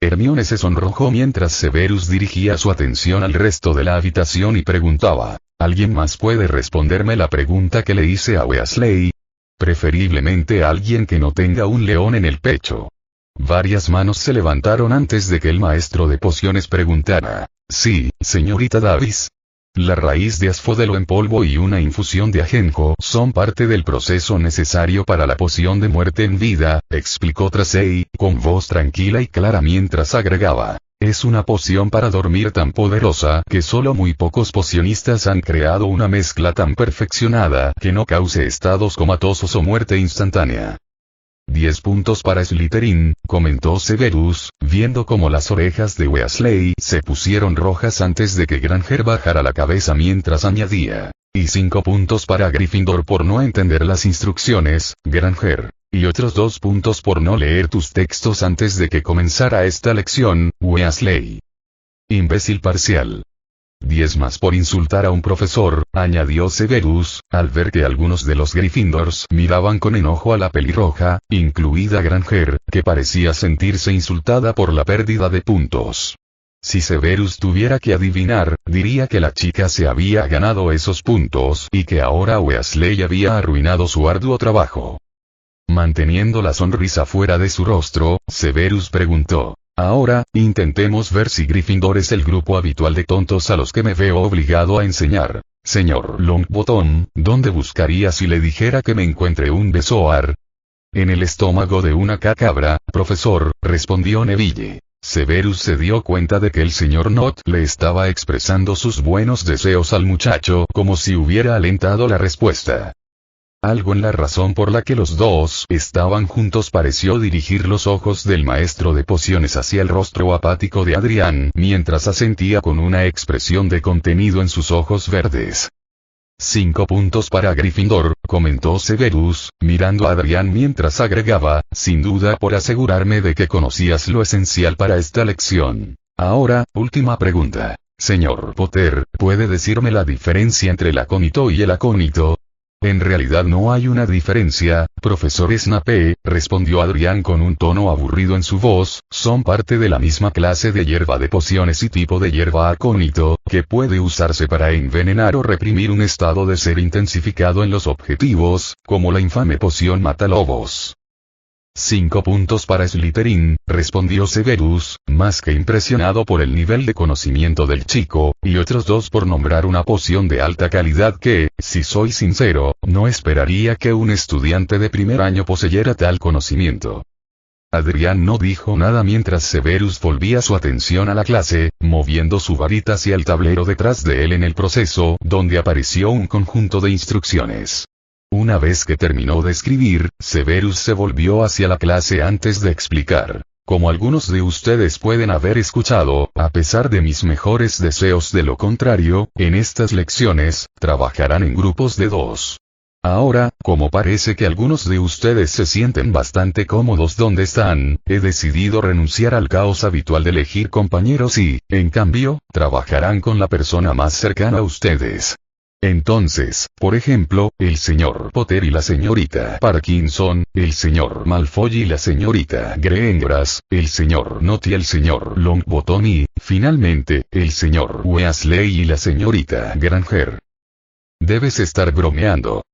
Speaker 1: Hermione se sonrojó mientras Severus dirigía su atención al resto de la habitación y preguntaba. ¿Alguien más puede responderme la pregunta que le hice a Weasley? Preferiblemente alguien que no tenga un león en el pecho. Varias manos se levantaron antes de que el maestro de pociones preguntara. Sí, señorita Davis. La raíz de asfodelo en polvo y una infusión de ajenjo son parte del proceso necesario para la poción de muerte en vida, explicó Tracey, con voz tranquila y clara mientras agregaba. Es una poción para dormir tan poderosa que solo muy pocos pocionistas han creado una mezcla tan perfeccionada que no cause estados comatosos o muerte instantánea. 10 puntos para Slytherin, comentó Severus, viendo cómo las orejas de Weasley se pusieron rojas antes de que Granger bajara la cabeza mientras añadía. Y 5 puntos para Gryffindor por no entender las instrucciones, Granger. Y otros 2 puntos por no leer tus textos antes de que comenzara esta lección, Weasley. Imbécil parcial. 10 más por insultar a un profesor, añadió Severus, al ver que algunos de los Gryffindors miraban con enojo a la pelirroja, incluida Granger, que parecía sentirse insultada por la pérdida de puntos. Si Severus tuviera que adivinar, diría que la chica se había ganado esos puntos y que ahora Weasley había arruinado su arduo trabajo. Manteniendo la sonrisa fuera de su rostro, Severus preguntó. Ahora, intentemos ver si Gryffindor es el grupo habitual de tontos a los que me veo obligado a enseñar. Señor Longbottom, ¿dónde buscaría si le dijera que me encuentre un besoar? En el estómago de una cabra, profesor, respondió Neville. Severus se dio cuenta de que el señor Nott le estaba expresando sus buenos deseos al muchacho como si hubiera alentado la respuesta. Algo en la razón por la que los dos estaban juntos pareció dirigir los ojos del maestro de pociones hacia el rostro apático de Adrián mientras asentía con una expresión de contenido en sus ojos verdes. 5 puntos para Gryffindor, comentó Severus, mirando a Adrián mientras agregaba, sin duda por asegurarme de que conocías lo esencial para esta lección. Ahora, última pregunta. Señor Potter, ¿puede decirme la diferencia entre el acónito y el acónito? En realidad no hay una diferencia, profesor Snape, respondió Adrián con un tono aburrido en su voz, son parte de la misma clase de hierba de pociones y tipo de hierba acónito, que puede usarse para envenenar o reprimir un estado de ser intensificado en los objetivos, como la infame poción matalobos. 5 puntos para Slytherin, respondió Severus, más que impresionado por el nivel de conocimiento del chico, y otros 2 por nombrar una poción de alta calidad que, si soy sincero, no esperaría que un estudiante de primer año poseyera tal conocimiento. Adrián no dijo nada mientras Severus volvía su atención a la clase, moviendo su varita hacia el tablero detrás de él en el proceso, donde apareció un conjunto de instrucciones. Una vez que terminó de escribir, Severus se volvió hacia la clase antes de explicar. Como algunos de ustedes pueden haber escuchado, a pesar de mis mejores deseos de lo contrario, en estas lecciones, trabajarán en grupos de 2. Ahora, como parece que algunos de ustedes se sienten bastante cómodos donde están, he decidido renunciar al caos habitual de elegir compañeros y, en cambio, trabajarán con la persona más cercana a ustedes. Entonces, por ejemplo, el señor Potter y la señorita Parkinson, el señor Malfoy y la señorita Greengrass, el señor Nott y el señor Longbottom y, finalmente, el señor Weasley y la señorita Granger. Debes estar bromeando,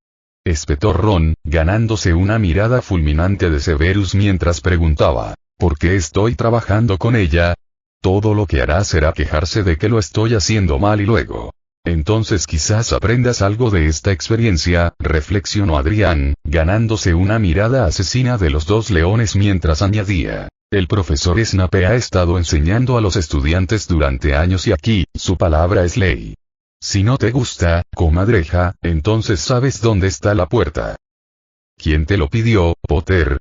Speaker 1: espetó Ron, ganándose una mirada fulminante de Severus mientras preguntaba, ¿por qué estoy trabajando con ella? Todo lo que hará será quejarse de que lo estoy haciendo mal y luego. Entonces quizás aprendas algo de esta experiencia, reflexionó Adrián, ganándose una mirada asesina de los 2 leones mientras añadía. El profesor Snape ha estado enseñando a los estudiantes durante años y aquí, su palabra es ley. Si no te gusta, comadreja, entonces sabes dónde está la puerta. ¿Quién te lo pidió, Potter?,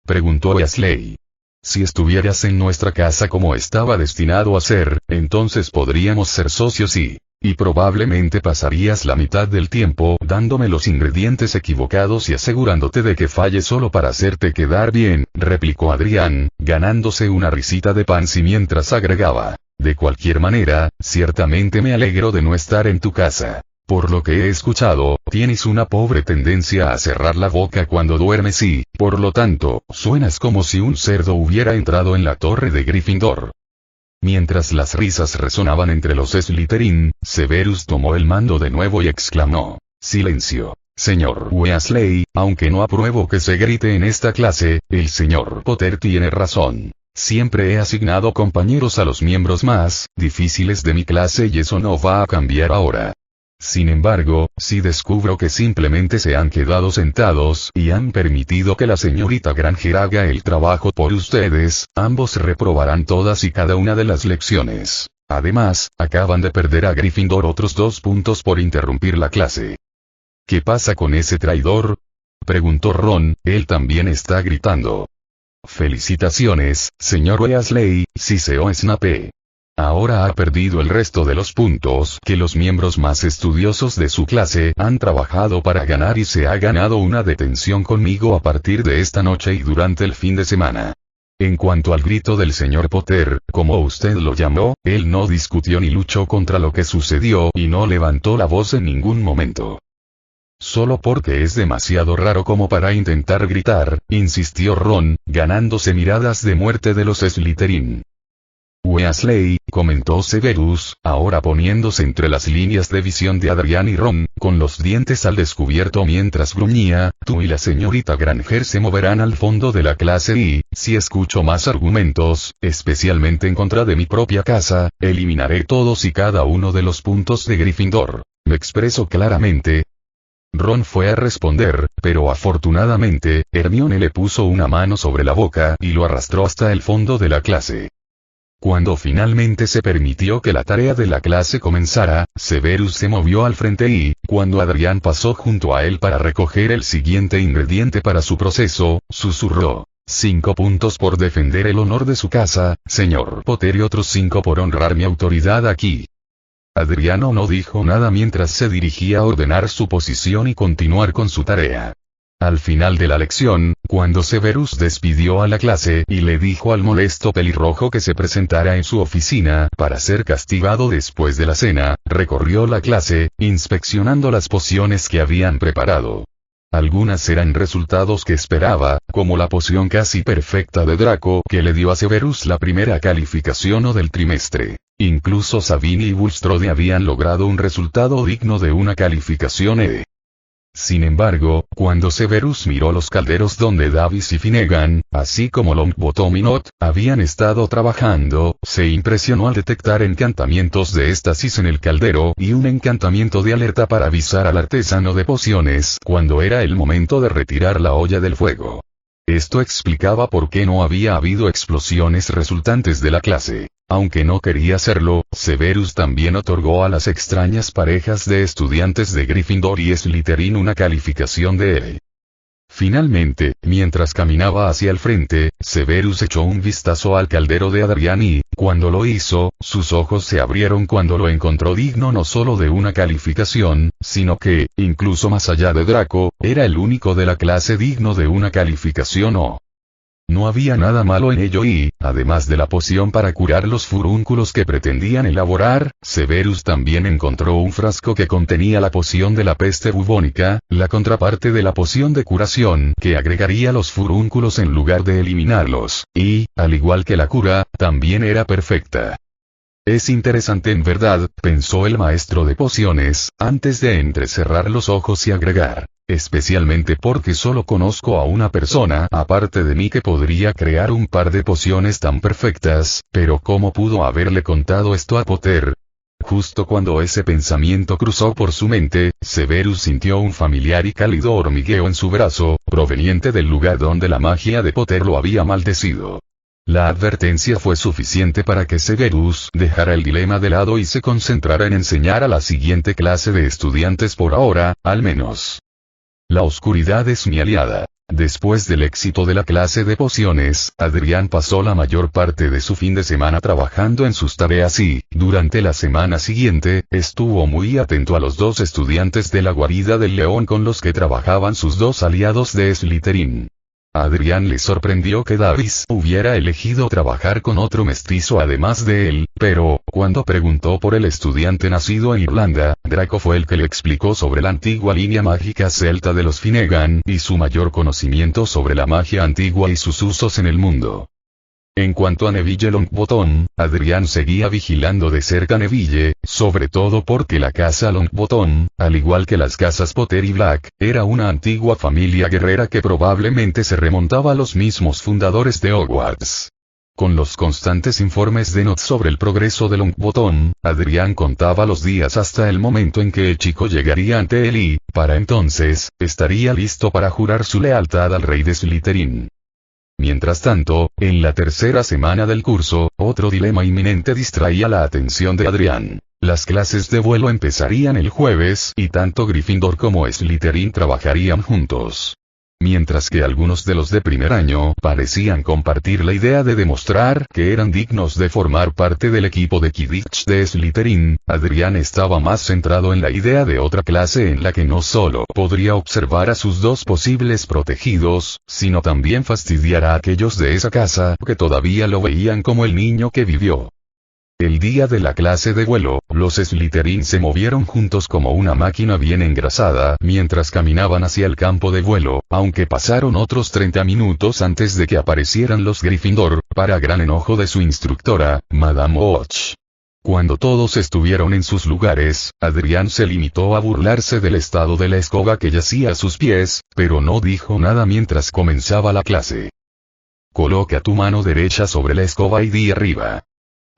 Speaker 1: preguntó Weasley. Si estuvieras en nuestra casa como estaba destinado a ser, entonces podríamos ser socios y probablemente pasarías la mitad del tiempo dándome los ingredientes equivocados y asegurándote de que falle solo para hacerte quedar bien, replicó Adrián, ganándose una risita de Pansy mientras agregaba. De cualquier manera, ciertamente me alegro de no estar en tu casa. Por lo que he escuchado, tienes una pobre tendencia a cerrar la boca cuando duermes y, por lo tanto, suenas como si un cerdo hubiera entrado en la torre de Gryffindor. Mientras las risas resonaban entre los Slytherin, Severus tomó el mando de nuevo y exclamó, «Silencio, señor Weasley, aunque no apruebo que se grite en esta clase, el señor Potter tiene razón. Siempre he asignado compañeros a los miembros más difíciles de mi clase y eso no va a cambiar ahora. Sin embargo, si descubro que simplemente se han quedado sentados y han permitido que la señorita Granger haga el trabajo por ustedes, ambos reprobarán todas y cada una de las lecciones. Además, acaban de perder a Gryffindor otros 2 puntos por interrumpir la clase». «¿Qué pasa con ese traidor?», preguntó Ron, él también está gritando. «Felicitaciones, señor Weasley», siseó Snape. Ahora ha perdido el resto de los puntos que los miembros más estudiosos de su clase han trabajado para ganar y se ha ganado una detención conmigo a partir de esta noche y durante el fin de semana. En cuanto al grito del señor Potter, como usted lo llamó, él no discutió ni luchó contra lo que sucedió y no levantó la voz en ningún momento. Solo porque es demasiado raro como para intentar gritar, insistió Ron, ganándose miradas de muerte de los Slytherin. Weasley, comentó Severus, ahora poniéndose entre las líneas de visión de Adrián y Ron, con los dientes al descubierto mientras gruñía, tú y la señorita Granger se moverán al fondo de la clase y, si escucho más argumentos, especialmente en contra de mi propia casa, eliminaré todos y cada uno de los puntos de Gryffindor. ¿Me expreso claramente? Ron fue a responder, pero afortunadamente, Hermione le puso una mano sobre la boca y lo arrastró hasta el fondo de la clase. Cuando finalmente se permitió que la tarea de la clase comenzara, Severus se movió al frente y, cuando Adrián pasó junto a él para recoger el siguiente ingrediente para su proceso, susurró, 5 puntos por defender el honor de su casa, señor Potter y otros 5 por honrar mi autoridad aquí. Adriano no dijo nada mientras se dirigía a ordenar su posición y continuar con su tarea. Al final de la lección, cuando Severus despidió a la clase y le dijo al molesto pelirrojo que se presentara en su oficina para ser castigado después de la cena, recorrió la clase, inspeccionando las pociones que habían preparado. Algunas eran resultados que esperaba, como la poción casi perfecta de Draco que le dio a Severus la primera calificación del trimestre. Incluso Sabini y Bulstrode habían logrado un resultado digno de una calificación E. Sin embargo, cuando Severus miró los calderos donde Davis y Finnegan, así como Longbottom y Not, habían estado trabajando, se impresionó al detectar encantamientos de éxtasis en el caldero y un encantamiento de alerta para avisar al artesano de pociones cuando era el momento de retirar la olla del fuego. Esto explicaba por qué no había habido explosiones resultantes de la clase. Aunque no quería hacerlo, Severus también otorgó a las extrañas parejas de estudiantes de Gryffindor y Slytherin una calificación de E. Finalmente, mientras caminaba hacia el frente, Severus echó un vistazo al caldero de Adrian y, cuando lo hizo, sus ojos se abrieron cuando lo encontró digno no solo de una calificación, sino que, incluso más allá de Draco, era el único de la clase digno de una calificación O. No había nada malo en ello y, además de la poción para curar los furúnculos que pretendían elaborar, Severus también encontró un frasco que contenía la poción de la peste bubónica, la contraparte de la poción de curación que agregaría los furúnculos en lugar de eliminarlos, y, al igual que la cura, también era perfecta. Es interesante en verdad, pensó el maestro de pociones, antes de entrecerrar los ojos y agregar. Especialmente porque solo conozco a una persona aparte de mí que podría crear un par de pociones tan perfectas, pero ¿cómo pudo haberle contado esto a Potter? Justo cuando ese pensamiento cruzó por su mente, Severus sintió un familiar y cálido hormigueo en su brazo, proveniente del lugar donde la magia de Potter lo había maldecido. La advertencia fue suficiente para que Severus dejara el dilema de lado y se concentrara en enseñar a la siguiente clase de estudiantes por ahora, al menos. La oscuridad es mi aliada. Después del éxito de la clase de pociones, Adrian pasó la mayor parte de su fin de semana trabajando en sus tareas y, durante la semana siguiente, estuvo muy atento a los dos estudiantes de la guarida del león con los que trabajaban sus dos aliados de Slytherin. A Adrian le sorprendió que Davis hubiera elegido trabajar con otro mestizo además de él, pero, cuando preguntó por el estudiante nacido en Irlanda, Draco fue el que le explicó sobre la antigua línea mágica celta de los Finnegan y su mayor conocimiento sobre la magia antigua y sus usos en el mundo. En cuanto a Neville Longbottom, Adrian seguía vigilando de cerca Neville, sobre todo porque la casa Longbottom, al igual que las casas Potter y Black, era una antigua familia guerrera que probablemente se remontaba a los mismos fundadores de Hogwarts. Con los constantes informes de Not sobre el progreso de Longbottom, Adrian contaba los días hasta el momento en que el chico llegaría ante él y, para entonces, estaría listo para jurar su lealtad al rey de Slytherin. Mientras tanto, en la tercera semana del curso, otro dilema inminente distraía la atención de Adrian. Las clases de vuelo empezarían el jueves y tanto Gryffindor como Slytherin trabajarían juntos. Mientras que algunos de los de primer año parecían compartir la idea de demostrar que eran dignos de formar parte del equipo de Quidditch de Slytherin, Adrian estaba más centrado en la idea de otra clase en la que no solo podría observar a sus dos posibles protegidos, sino también fastidiar a aquellos de esa casa que todavía lo veían como el niño que vivió. El día de la clase de vuelo, los Slytherin se movieron juntos como una máquina bien engrasada mientras caminaban hacia el campo de vuelo, aunque pasaron otros 30 minutos antes de que aparecieran los Gryffindor, para gran enojo de su instructora, Madame Och. Cuando todos estuvieron en sus lugares, Adrian se limitó a burlarse del estado de la escoba que yacía a sus pies, pero no dijo nada mientras comenzaba la clase. Coloca tu mano derecha sobre la escoba y di arriba.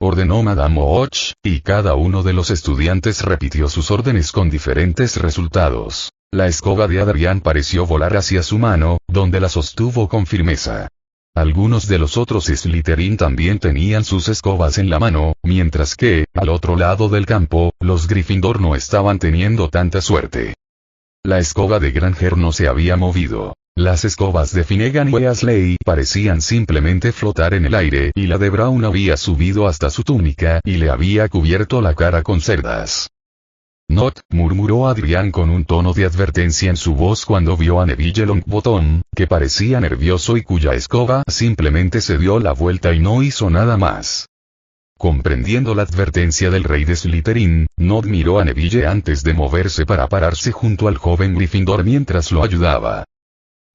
Speaker 1: Ordenó Madame Och, y cada uno de los estudiantes repitió sus órdenes con diferentes resultados. La escoba de Adrian pareció volar hacia su mano, donde la sostuvo con firmeza. Algunos de los otros Slytherin también tenían sus escobas en la mano, mientras que, al otro lado del campo, los Gryffindor no estaban teniendo tanta suerte. La escoba de Granger no se había movido. Las escobas de Finnegan y Weasley parecían simplemente flotar en el aire y la de Brown había subido hasta su túnica y le había cubierto la cara con cerdas. Not, murmuró Adrián con un tono de advertencia en su voz cuando vio a Neville Longbottom, que parecía nervioso y cuya escoba simplemente se dio la vuelta y no hizo nada más. Comprendiendo la advertencia del rey de Slytherin, Nod miró a Neville antes de moverse para pararse junto al joven Gryffindor mientras lo ayudaba.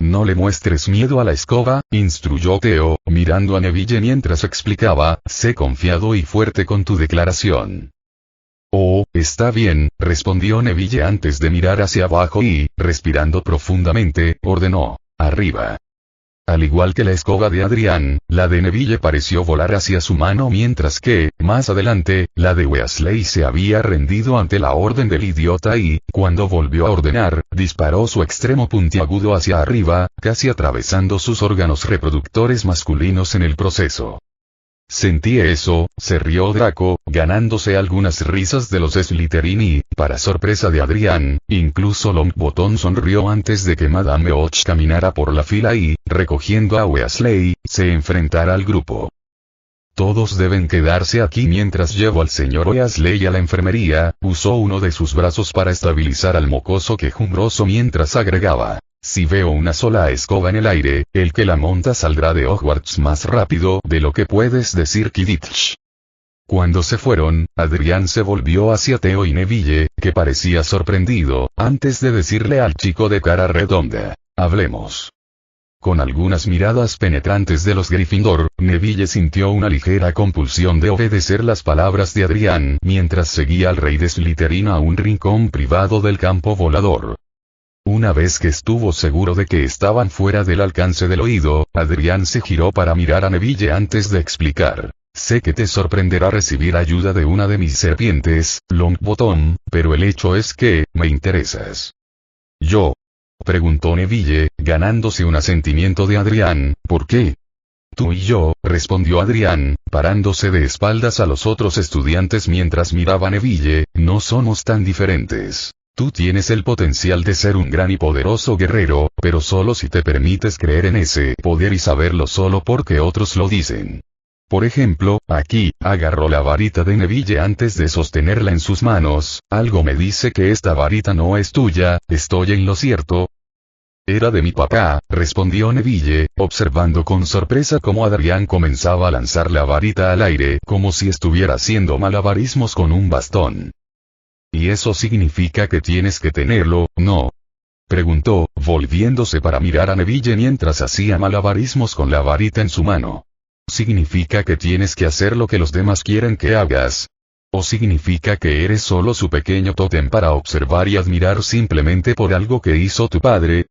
Speaker 1: No le muestres miedo a la escoba, instruyó Theo, mirando a Neville mientras explicaba, sé confiado y fuerte con tu declaración. Oh, está bien, respondió Neville antes de mirar hacia abajo y, respirando profundamente, ordenó, arriba. Al igual que la escoba de Adrián, la de Neville pareció volar hacia su mano mientras que, más adelante, la de Weasley se había rendido ante la orden del idiota y, cuando volvió a ordenar, disparó su extremo puntiagudo hacia arriba, casi atravesando sus órganos reproductores masculinos en el proceso. Sentí eso, se rió Draco, ganándose algunas risas de los Slytherin y, para sorpresa de Adrián, incluso Longbottom sonrió antes de que Madame Och caminara por la fila y, recogiendo a Weasley, se enfrentara al grupo. Todos deben quedarse aquí mientras llevo al señor Weasley a la enfermería, usó uno de sus brazos para estabilizar al mocoso quejumbroso mientras agregaba. Si veo una sola escoba en el aire, el que la monta saldrá de Hogwarts más rápido de lo que puedes decir Quidditch. Cuando se fueron, Adrián se volvió hacia Theo y Neville, que parecía sorprendido, antes de decirle al chico de cara redonda, hablemos. Con algunas miradas penetrantes de los Gryffindor, Neville sintió una ligera compulsión de obedecer las palabras de Adrián mientras seguía al rey de Slytherin a un rincón privado del campo volador. Una vez que estuvo seguro de que estaban fuera del alcance del oído, Adrián se giró para mirar a Neville antes de explicar. Sé que te sorprenderá recibir ayuda de una de mis serpientes, Longbottom, pero el hecho es que, me interesas. ¿Yo? Preguntó Neville, ganándose un asentimiento de Adrián, ¿por qué? Tú y yo, respondió Adrián, parándose de espaldas a los otros estudiantes mientras miraba a Neville, no somos tan diferentes. Tú tienes el potencial de ser un gran y poderoso guerrero, pero solo si te permites creer en ese poder y saberlo solo porque otros lo dicen. Por ejemplo, aquí, agarró la varita de Neville antes de sostenerla en sus manos, algo me dice que esta varita no es tuya, ¿estoy en lo cierto? Era de mi papá, respondió Neville, observando con sorpresa cómo Adrián comenzaba a lanzar la varita al aire como si estuviera haciendo malabarismos con un bastón. ¿Y eso significa que tienes que tenerlo, no? Preguntó, volviéndose para mirar a Neville mientras hacía malabarismos con la varita en su mano. ¿Significa que tienes que hacer lo que los demás quieren que hagas? ¿O significa que eres solo su pequeño tótem para observar y admirar simplemente por algo que hizo tu padre?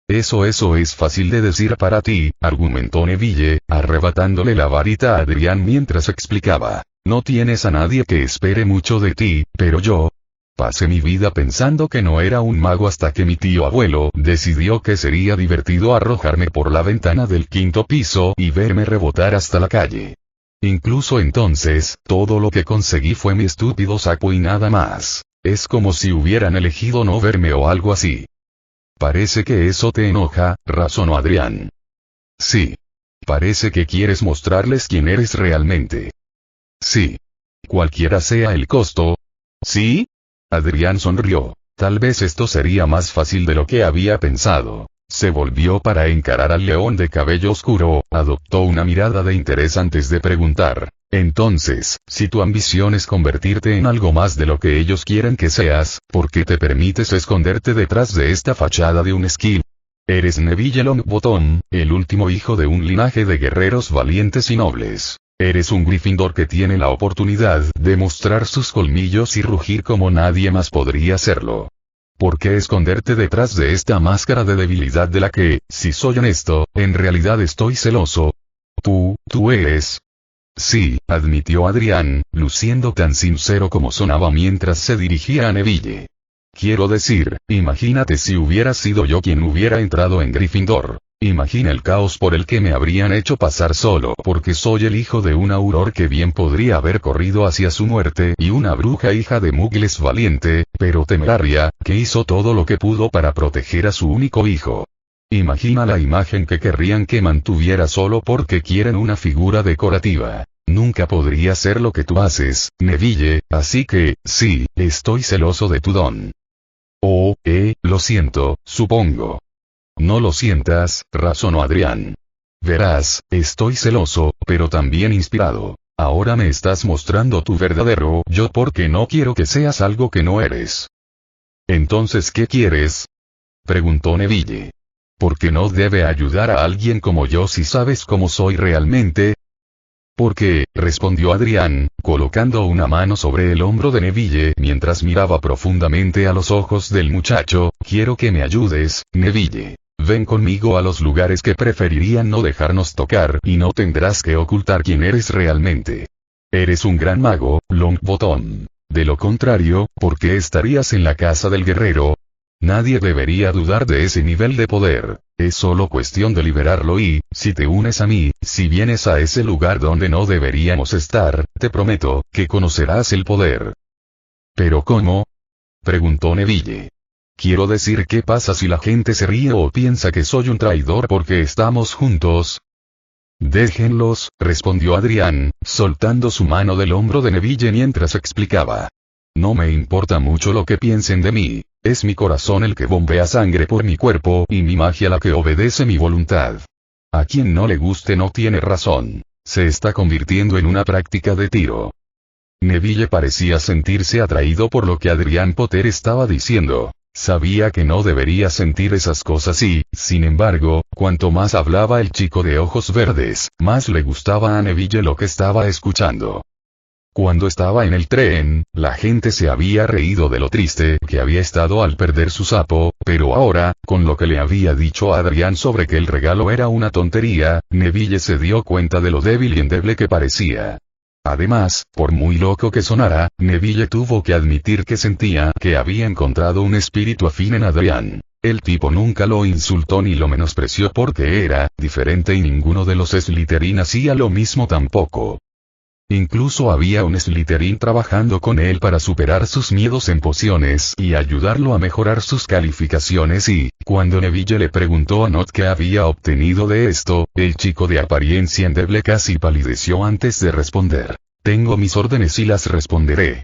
Speaker 1: Eso es fácil de decir para ti, argumentó Neville, arrebatándole la varita a Adrián mientras explicaba. No tienes a nadie que espere mucho de ti, pero yo pasé mi vida pensando que no era un mago hasta que mi tío abuelo decidió que sería divertido arrojarme por la ventana del 5º piso y verme rebotar hasta la calle. Incluso entonces, todo lo que conseguí fue mi estúpido saco y nada más. Es como si hubieran elegido no verme o algo así. Parece que eso te enoja, razonó Adrián. Sí. Parece que quieres mostrarles quién eres realmente. Sí. Cualquiera sea el costo. ¿Sí? Adrián sonrió. Tal vez esto sería más fácil de lo que había pensado. Se volvió para encarar al león de cabello oscuro, adoptó una mirada de interés antes de preguntar. Entonces, si tu ambición es convertirte en algo más de lo que ellos quieren que seas, ¿por qué te permites esconderte detrás de esta fachada de un skill? Eres Neville Longbottom, el último hijo de un linaje de guerreros valientes y nobles. Eres un Gryffindor que tiene la oportunidad de mostrar sus colmillos y rugir como nadie más podría hacerlo. ¿Por qué esconderte detrás de esta máscara de debilidad de la que, si soy honesto, en realidad estoy celoso? Tú eres. Sí, admitió Adrián, luciendo tan sincero como sonaba mientras se dirigía a Neville. Quiero decir, imagínate si hubiera sido yo quien hubiera entrado en Gryffindor. Imagina el caos por el que me habrían hecho pasar solo porque soy el hijo de un auror que bien podría haber corrido hacia su muerte y una bruja hija de muggles valiente, pero temeraria, que hizo todo lo que pudo para proteger a su único hijo. Imagina la imagen que querrían que mantuviera solo porque quieren una figura decorativa. Nunca podría hacer lo que tú haces, Neville, así que, sí, estoy celoso de tu don. Oh, lo siento, supongo. No lo sientas, razonó Adrián. Verás, estoy celoso, pero también inspirado. Ahora me estás mostrando tu verdadero yo porque no quiero que seas algo que no eres. Entonces, ¿qué quieres? Preguntó Neville. ¿Por qué no debe ayudar a alguien como yo si sabes cómo soy realmente? Porque, respondió Adrián, colocando una mano sobre el hombro de Neville mientras miraba profundamente a los ojos del muchacho, quiero que me ayudes, Neville. Ven conmigo a los lugares que preferirían no dejarnos tocar y no tendrás que ocultar quién eres realmente. Eres un gran mago, Longbottom. De lo contrario, ¿por qué estarías en la casa del guerrero? Nadie debería dudar de ese nivel de poder. Es solo cuestión de liberarlo y, si te unes a mí, si vienes a ese lugar donde no deberíamos estar, te prometo, que conocerás el poder. ¿Pero cómo? Preguntó Neville. Quiero decir, ¿qué pasa si la gente se ríe o piensa que soy un traidor porque estamos juntos? Déjenlos, respondió Adrián, soltando su mano del hombro de Neville mientras explicaba. No me importa mucho lo que piensen de mí. Es mi corazón el que bombea sangre por mi cuerpo y mi magia la que obedece mi voluntad. A quien no le guste no tiene razón. Se está convirtiendo en una práctica de tiro. Neville parecía sentirse atraído por lo que Adrián Potter estaba diciendo. Sabía que no debería sentir esas cosas y, sin embargo, cuanto más hablaba el chico de ojos verdes, más le gustaba a Neville lo que estaba escuchando. Cuando estaba en el tren, la gente se había reído de lo triste que había estado al perder su sapo, pero ahora, con lo que le había dicho a Adrián sobre que el regalo era una tontería, Neville se dio cuenta de lo débil y endeble que parecía. Además, por muy loco que sonara, Neville tuvo que admitir que sentía que había encontrado un espíritu afín en Adrián. El tipo nunca lo insultó ni lo menospreció porque era diferente y ninguno de los Slytherin hacía lo mismo tampoco. Incluso había un Slytherin trabajando con él para superar sus miedos en pociones y ayudarlo a mejorar sus calificaciones y, cuando Neville le preguntó a Nott qué había obtenido de esto, el chico de apariencia endeble casi palideció antes de responder. Tengo mis órdenes y las responderé.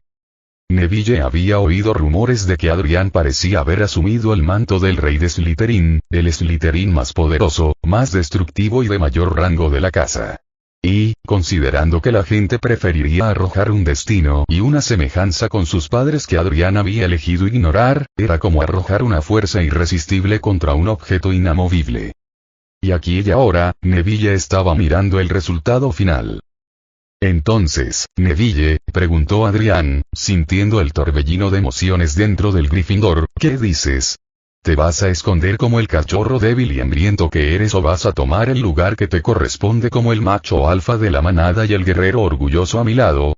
Speaker 1: Neville había oído rumores de que Adrián parecía haber asumido el manto del rey de Slytherin, el Slytherin más poderoso, más destructivo y de mayor rango de la casa. Y, considerando que la gente preferiría arrojar un destino y una semejanza con sus padres que Adrián había elegido ignorar, era como arrojar una fuerza irresistible contra un objeto inamovible. Y aquí y ahora, Neville estaba mirando el resultado final. Entonces, Neville, preguntó Adrián, sintiendo el torbellino de emociones dentro del Gryffindor, ¿qué dices? ¿Te vas a esconder como el cachorro débil y hambriento que eres o vas a tomar el lugar que te corresponde como el macho alfa de la manada y el guerrero orgulloso a mi lado?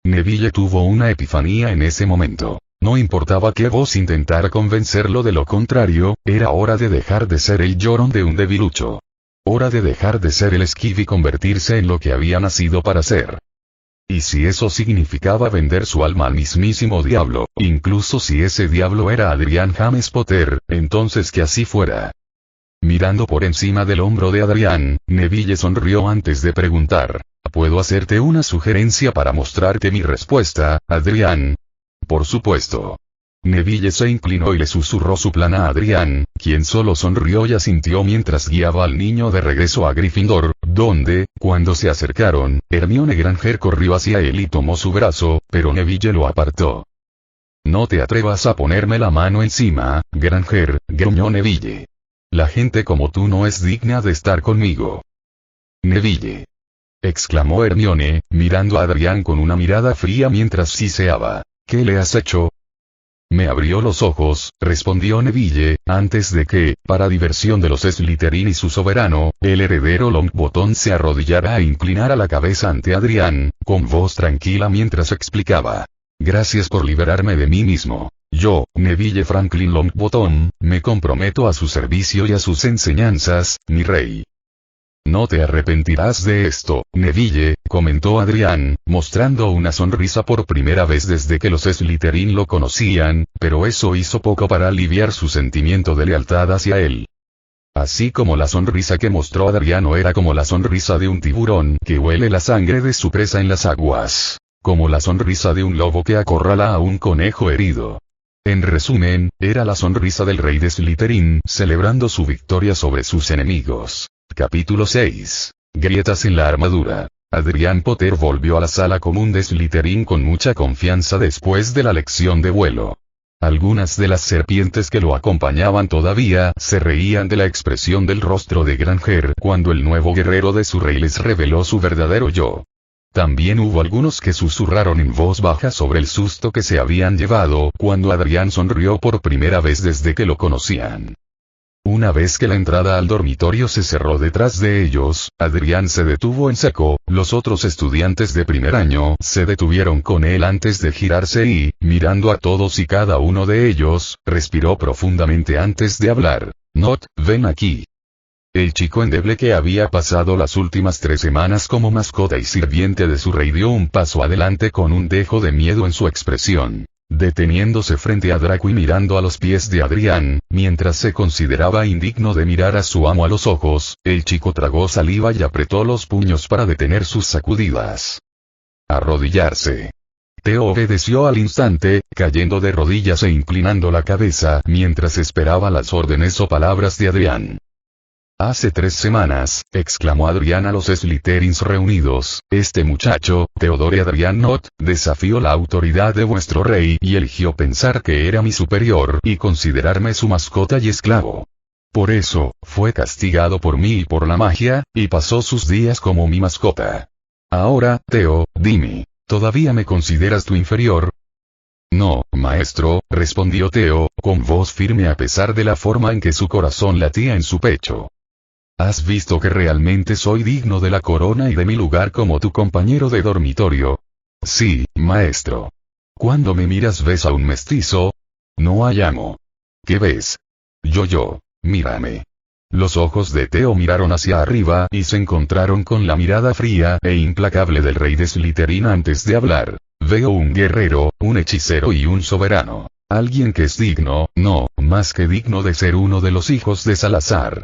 Speaker 1: Neville tuvo una epifanía en ese momento. No importaba qué voz intentara convencerlo de lo contrario, era hora de dejar de ser el llorón de un debilucho. Hora de dejar de ser el esquive y convertirse en lo que había nacido para ser. Y si eso significaba vender su alma al mismísimo diablo, incluso si ese diablo era Adrián James Potter, entonces que así fuera. Mirando por encima del hombro de Adrián, Neville sonrió antes de preguntar, ¿puedo hacerte una sugerencia para mostrarte mi respuesta, Adrián? Por supuesto. Neville se inclinó y le susurró su plan a Adrián, quien solo sonrió y asintió mientras guiaba al niño de regreso a Gryffindor, donde, cuando se acercaron, Hermione Granger corrió hacia él y tomó su brazo, pero Neville lo apartó. No te atrevas a ponerme la mano encima, Granger, gruñó Neville. La gente como tú no es digna de estar conmigo. Neville. Exclamó Hermione, mirando a Adrián con una mirada fría mientras siseaba. ¿Qué le has hecho? Me abrió los ojos, respondió Neville, antes de que, para diversión de los Slytherin y su soberano, el heredero Longbottom se arrodillara e inclinara la cabeza ante Adrián, con voz tranquila mientras explicaba. Gracias por liberarme de mí mismo. Yo, Neville Franklin Longbottom, me comprometo a su servicio y a sus enseñanzas, mi rey. No te arrepentirás de esto, Neville, comentó Adrián, mostrando una sonrisa por primera vez desde que los Slytherin lo conocían, pero eso hizo poco para aliviar su sentimiento de lealtad hacia él. Así como la sonrisa que mostró Adriano era como la sonrisa de un tiburón que huele la sangre de su presa en las aguas. Como la sonrisa de un lobo que acorrala a un conejo herido. En resumen, era la sonrisa del rey de Slytherin celebrando su victoria sobre sus enemigos. Capítulo 6. Grietas en la armadura. Adrián Potter volvió a la sala común de Slytherin con mucha confianza después de la lección de vuelo. Algunas de las serpientes que lo acompañaban todavía se reían de la expresión del rostro de Granger cuando el nuevo guerrero de su rey les reveló su verdadero yo. También hubo algunos que susurraron en voz baja sobre el susto que se habían llevado cuando Adrián sonrió por primera vez desde que lo conocían. Una vez que la entrada al dormitorio se cerró detrás de ellos, Adrián se detuvo en seco, los otros estudiantes de primer año se detuvieron con él antes de girarse y, mirando a todos y cada uno de ellos, respiró profundamente antes de hablar. Not, ven aquí. El chico endeble que había pasado las últimas 3 semanas como mascota y sirviente de su rey dio un paso adelante con un dejo de miedo en su expresión. Deteniéndose frente a Draco y mirando a los pies de Adrián, mientras se consideraba indigno de mirar a su amo a los ojos, el chico tragó saliva y apretó los puños para detener sus sacudidas. Arrodillarse. Theo obedeció al instante, cayendo de rodillas e inclinando la cabeza mientras esperaba las órdenes o palabras de Adrián. Hace 3 semanas, exclamó Adrián a los Slytherins reunidos, este muchacho, Theodore Adrian Not, desafió la autoridad de vuestro rey y eligió pensar que era mi superior y considerarme su mascota y esclavo. Por eso, fue castigado por mí y por la magia, y pasó sus días como mi mascota. Ahora, Theo, dime, ¿todavía me consideras tu inferior? No, maestro, respondió Theo, con voz firme a pesar de la forma en que su corazón latía en su pecho. ¿Has visto que realmente soy digno de la corona y de mi lugar como tu compañero de dormitorio? Sí, maestro. Cuando me miras ves a un mestizo. No hay amo. ¿Qué ves? Yo, mírame. Los ojos de Theo miraron hacia arriba y se encontraron con la mirada fría e implacable del rey de Slytherin antes de hablar. Veo un guerrero, un hechicero y un soberano. Alguien que es digno, no, más que digno de ser uno de los hijos de Salazar.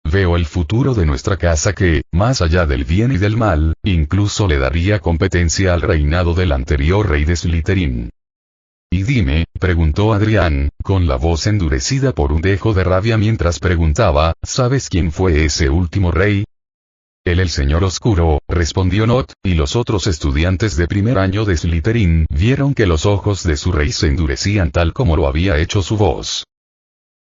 Speaker 1: Veo el futuro de nuestra casa que, más allá del bien y del mal, incluso le daría competencia al reinado del anterior rey de Slytherin. Y dime, preguntó Adrián, con la voz endurecida por un dejo de rabia mientras preguntaba, ¿sabes quién fue ese último rey? El señor oscuro, respondió Not, y los otros estudiantes de primer año de Slytherin vieron que los ojos de su rey se endurecían tal como lo había hecho su voz.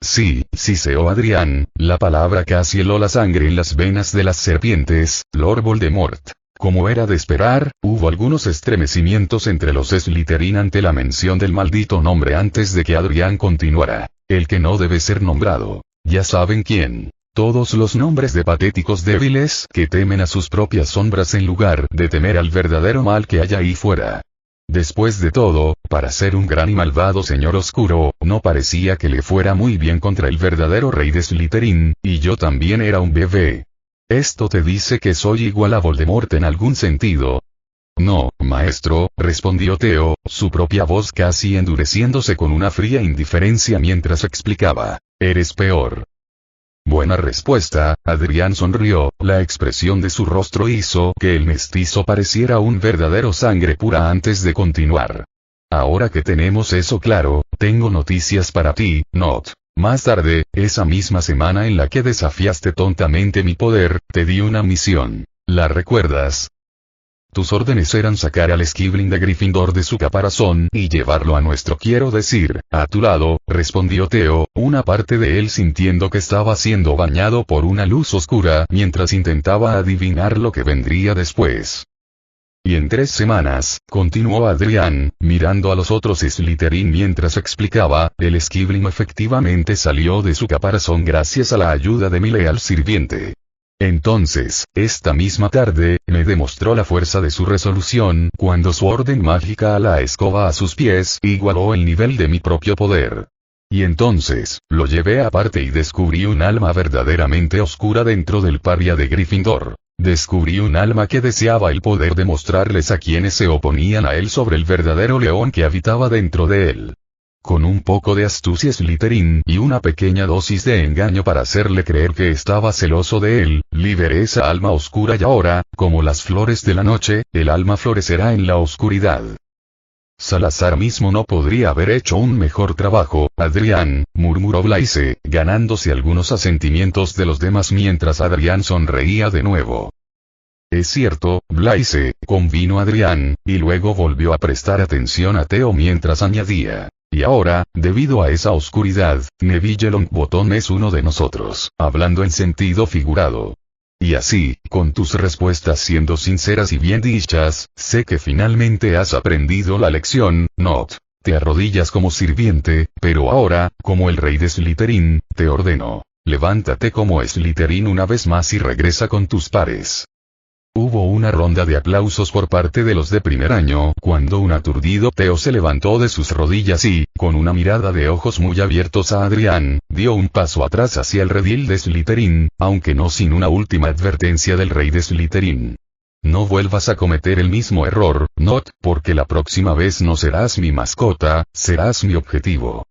Speaker 1: Sí, siseó Adrián, la palabra casi heló la sangre en las venas de las serpientes, Lord Voldemort. Como era de esperar, hubo algunos estremecimientos entre los Slytherin ante la mención del maldito nombre antes de que Adrián continuara. El que no debe ser nombrado. Ya saben quién. Todos los nombres de patéticos débiles que temen a sus propias sombras en lugar de temer al verdadero mal que hay ahí fuera. Después de todo, para ser un gran y malvado señor oscuro, no parecía que le fuera muy bien contra el verdadero rey de Slytherin, y yo también era un bebé. ¿Esto te dice que soy igual a Voldemort en algún sentido? No, maestro, respondió Theo, su propia voz casi endureciéndose con una fría indiferencia mientras explicaba. Eres peor. Buena respuesta, Adrián sonrió, la expresión de su rostro hizo que el mestizo pareciera un verdadero sangre pura antes de continuar. Ahora que tenemos eso claro, tengo noticias para ti, Not. Más tarde, esa misma semana en la que desafiaste tontamente mi poder, te di una misión. ¿La recuerdas? Tus órdenes eran sacar al Skibling de Gryffindor de su caparazón y llevarlo a quiero decir, a tu lado, respondió Theo, una parte de él sintiendo que estaba siendo bañado por una luz oscura mientras intentaba adivinar lo que vendría después. Y en 3 semanas, continuó Adrián, mirando a los otros Slytherin mientras explicaba, el Skibling efectivamente salió de su caparazón gracias a la ayuda de mi leal sirviente. Entonces, esta misma tarde, me demostró la fuerza de su resolución cuando su orden mágica a la escoba a sus pies igualó el nivel de mi propio poder. Y entonces, lo llevé aparte y descubrí un alma verdaderamente oscura dentro del paria de Gryffindor. Descubrí un alma que deseaba el poder de mostrarles a quienes se oponían a él sobre el verdadero león que habitaba dentro de él. Con un poco de astucia Slytherin y una pequeña dosis de engaño para hacerle creer que estaba celoso de él, liberé esa alma oscura y ahora, como las flores de la noche, el alma florecerá en la oscuridad. Salazar mismo no podría haber hecho un mejor trabajo, Adrián, murmuró Blaise, ganándose algunos asentimientos de los demás mientras Adrián sonreía de nuevo. Es cierto, Blaise, convino Adrián, y luego volvió a prestar atención a Theo mientras añadía. Y ahora, debido a esa oscuridad, Neville Longbottom es uno de nosotros, hablando en sentido figurado. Y así, con tus respuestas siendo sinceras y bien dichas, sé que finalmente has aprendido la lección, Not. Te arrodillas como sirviente, pero ahora, como el rey de Slytherin, te ordeno. Levántate como Slytherin una vez más y regresa con tus pares. Hubo una ronda de aplausos por parte de los de primer año, cuando un aturdido Theo se levantó de sus rodillas y, con una mirada de ojos muy abiertos a Adrián, dio un paso atrás hacia el redil de Slytherin, aunque no sin una última advertencia del rey de Slytherin. No vuelvas a cometer el mismo error, Not, porque la próxima vez no serás mi mascota, serás mi objetivo.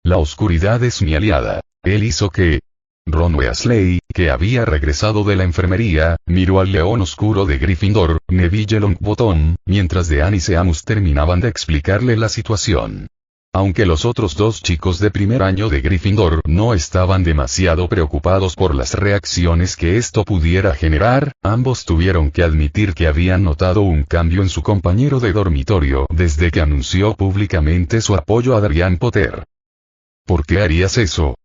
Speaker 1: La oscuridad es mi aliada. Él hizo que... Ron Weasley, que había regresado de la enfermería, miró al león oscuro de Gryffindor, Neville Longbottom, mientras Dean y Seamus terminaban de explicarle la situación. Aunque los otros dos chicos de primer año de Gryffindor no estaban demasiado preocupados por las reacciones que esto pudiera generar, ambos tuvieron que admitir que habían notado un cambio en su compañero de dormitorio desde que anunció públicamente su apoyo a Adrián Potter. ¿Por qué harías eso?,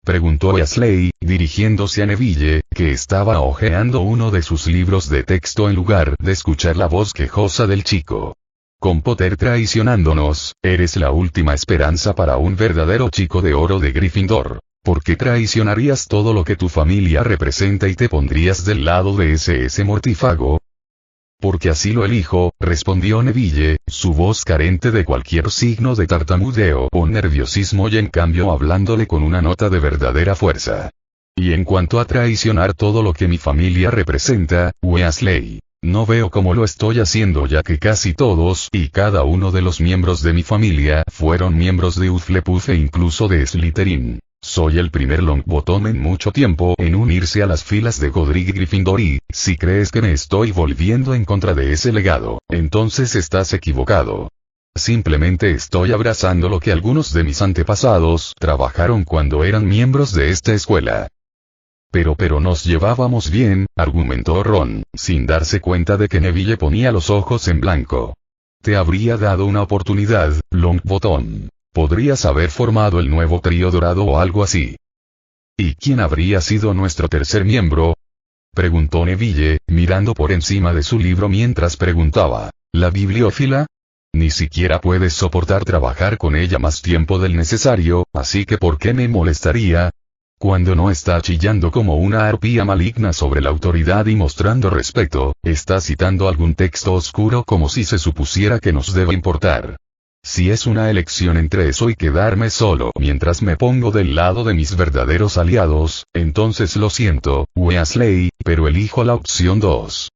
Speaker 1: preguntó Weasley, dirigiéndose a Neville, que estaba hojeando uno de sus libros de texto en lugar de escuchar la voz quejosa del chico. Con Potter traicionándonos, eres la última esperanza para un verdadero chico de oro de Gryffindor. ¿Por qué traicionarías todo lo que tu familia representa y te pondrías del lado de ese mortífago? Porque así lo elijo, respondió Neville, su voz carente de cualquier signo de tartamudeo o nerviosismo y en cambio hablándole con una nota de verdadera fuerza. Y en cuanto a traicionar todo lo que mi familia representa, Weasley, no veo cómo lo estoy haciendo ya que casi todos y cada uno de los miembros de mi familia fueron miembros de Hufflepuff e incluso de Slytherin. Soy el primer Longbottom en mucho tiempo en unirse a las filas de Godric Gryffindor y, si crees que me estoy volviendo en contra de ese legado, entonces estás equivocado. Simplemente estoy abrazando lo que algunos de mis antepasados trabajaron cuando eran miembros de esta escuela. Pero nos llevábamos bien, argumentó Ron, sin darse cuenta de que Neville ponía los ojos en blanco. Te habría dado una oportunidad, Longbottom. Podrías haber formado el nuevo trío dorado o algo así. ¿Y quién habría sido nuestro tercer miembro?, preguntó Neville, mirando por encima de su libro mientras preguntaba. ¿La bibliófila? Ni siquiera puedes soportar trabajar con ella más tiempo del necesario, así que ¿por qué me molestaría? Cuando no está chillando como una arpía maligna sobre la autoridad y mostrando respeto, está citando algún texto oscuro como si se supusiera que nos debe importar. Si es una elección entre eso y quedarme solo mientras me pongo del lado de mis verdaderos aliados, entonces lo siento, Weasley, pero elijo la opción 2.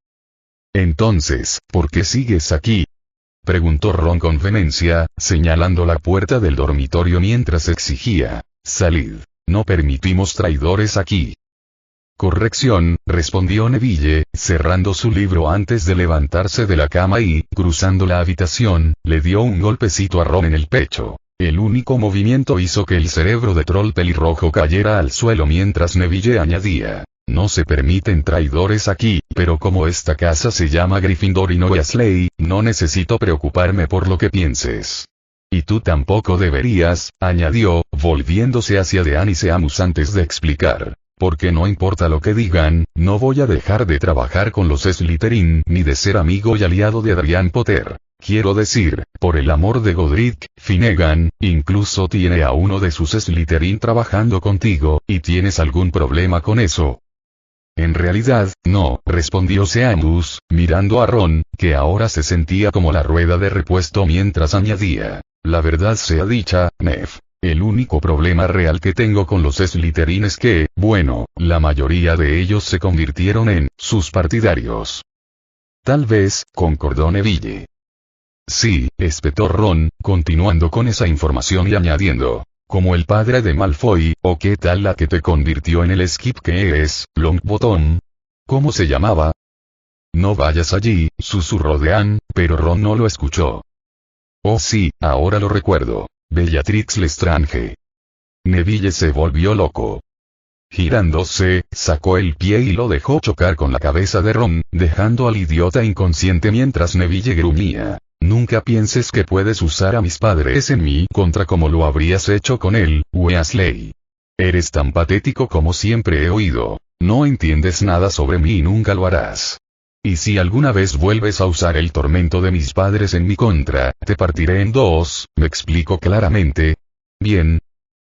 Speaker 1: Entonces, ¿por qué sigues aquí?, preguntó Ron con vehemencia, señalando la puerta del dormitorio mientras exigía. Salid. No permitimos traidores aquí. Corrección, respondió Neville, cerrando su libro antes de levantarse de la cama y, cruzando la habitación, le dio un golpecito a Ron en el pecho. El único movimiento hizo que el cerebro de troll pelirrojo cayera al suelo mientras Neville añadía. No se permiten traidores aquí, pero como esta casa se llama Gryffindor y no Weasley, no necesito preocuparme por lo que pienses. Y tú tampoco deberías, añadió, volviéndose hacia Dean y Seamus antes de explicar. Porque no importa lo que digan, no voy a dejar de trabajar con los Slytherin ni de ser amigo y aliado de Adrián Potter. Quiero decir, por el amor de Godric, Finnegan, incluso tiene a uno de sus Slytherin trabajando contigo, ¿y tienes algún problema con eso? En realidad, no, respondió Seamus, mirando a Ron, que ahora se sentía como la rueda de repuesto mientras añadía. La verdad sea dicha, Nev. El único problema real que tengo con los Slytherin es que, bueno, la mayoría de ellos se convirtieron en sus partidarios. Tal vez, concordó Neville. Sí, espetó Ron, continuando con esa información y añadiendo. Como el padre de Malfoy, ¿o qué tal la que te convirtió en el Skip que eres, Longbottom? ¿Cómo se llamaba? No vayas allí, susurró Dean, pero Ron no lo escuchó. Oh sí, ahora lo recuerdo. Bellatrix Lestrange. Neville se volvió loco. Girándose, sacó el pie y lo dejó chocar con la cabeza de Ron, dejando al idiota inconsciente mientras Neville gruñía. Nunca pienses que puedes usar a mis padres en mi contra como lo habrías hecho con él, Weasley. Eres tan patético como siempre he oído. No entiendes nada sobre mí y nunca lo harás. Y si alguna vez vuelves a usar el tormento de mis padres en mi contra, te partiré en dos, ¿me explico claramente? Bien.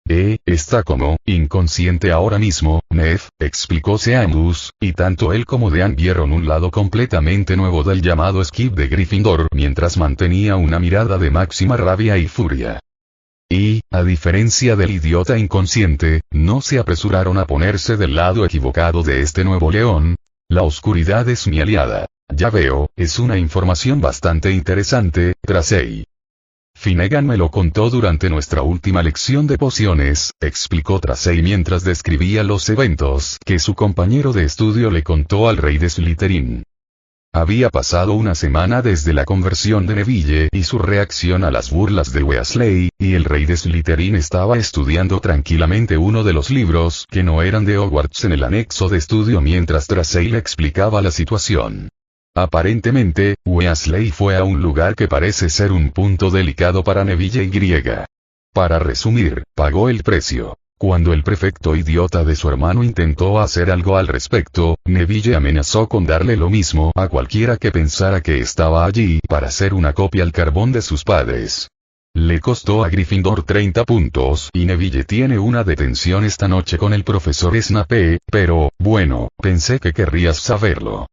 Speaker 1: Está como inconsciente ahora mismo, Nev, explicó Seamus, y tanto él como Dean vieron un lado completamente nuevo del llamado Skip de Gryffindor mientras mantenía una mirada de máxima rabia y furia. Y, a diferencia del idiota inconsciente, no se apresuraron a ponerse del lado equivocado de este nuevo león. La oscuridad es mi aliada. Ya veo, es una información bastante interesante, Tracey. Finnegan me lo contó durante nuestra última lección de pociones, explicó Tracey mientras describía los eventos que su compañero de estudio le contó al rey de Slytherin. Había pasado una semana desde la conversión de Neville y su reacción a las burlas de Weasley, y el rey de Slytherin estaba estudiando tranquilamente uno de los libros que no eran de Hogwarts en el anexo de estudio mientras Tracey le explicaba la situación. Aparentemente, Weasley fue a un lugar que parece ser un punto delicado para Neville y. Para resumir, pagó el precio. Cuando el prefecto idiota de su hermano intentó hacer algo al respecto, Neville amenazó con darle lo mismo a cualquiera que pensara que estaba allí para hacer una copia al carbón de sus padres. Le costó a Gryffindor 30 puntos y Neville tiene una detención esta noche con el profesor Snape, pero, bueno, pensé que querrías saberlo.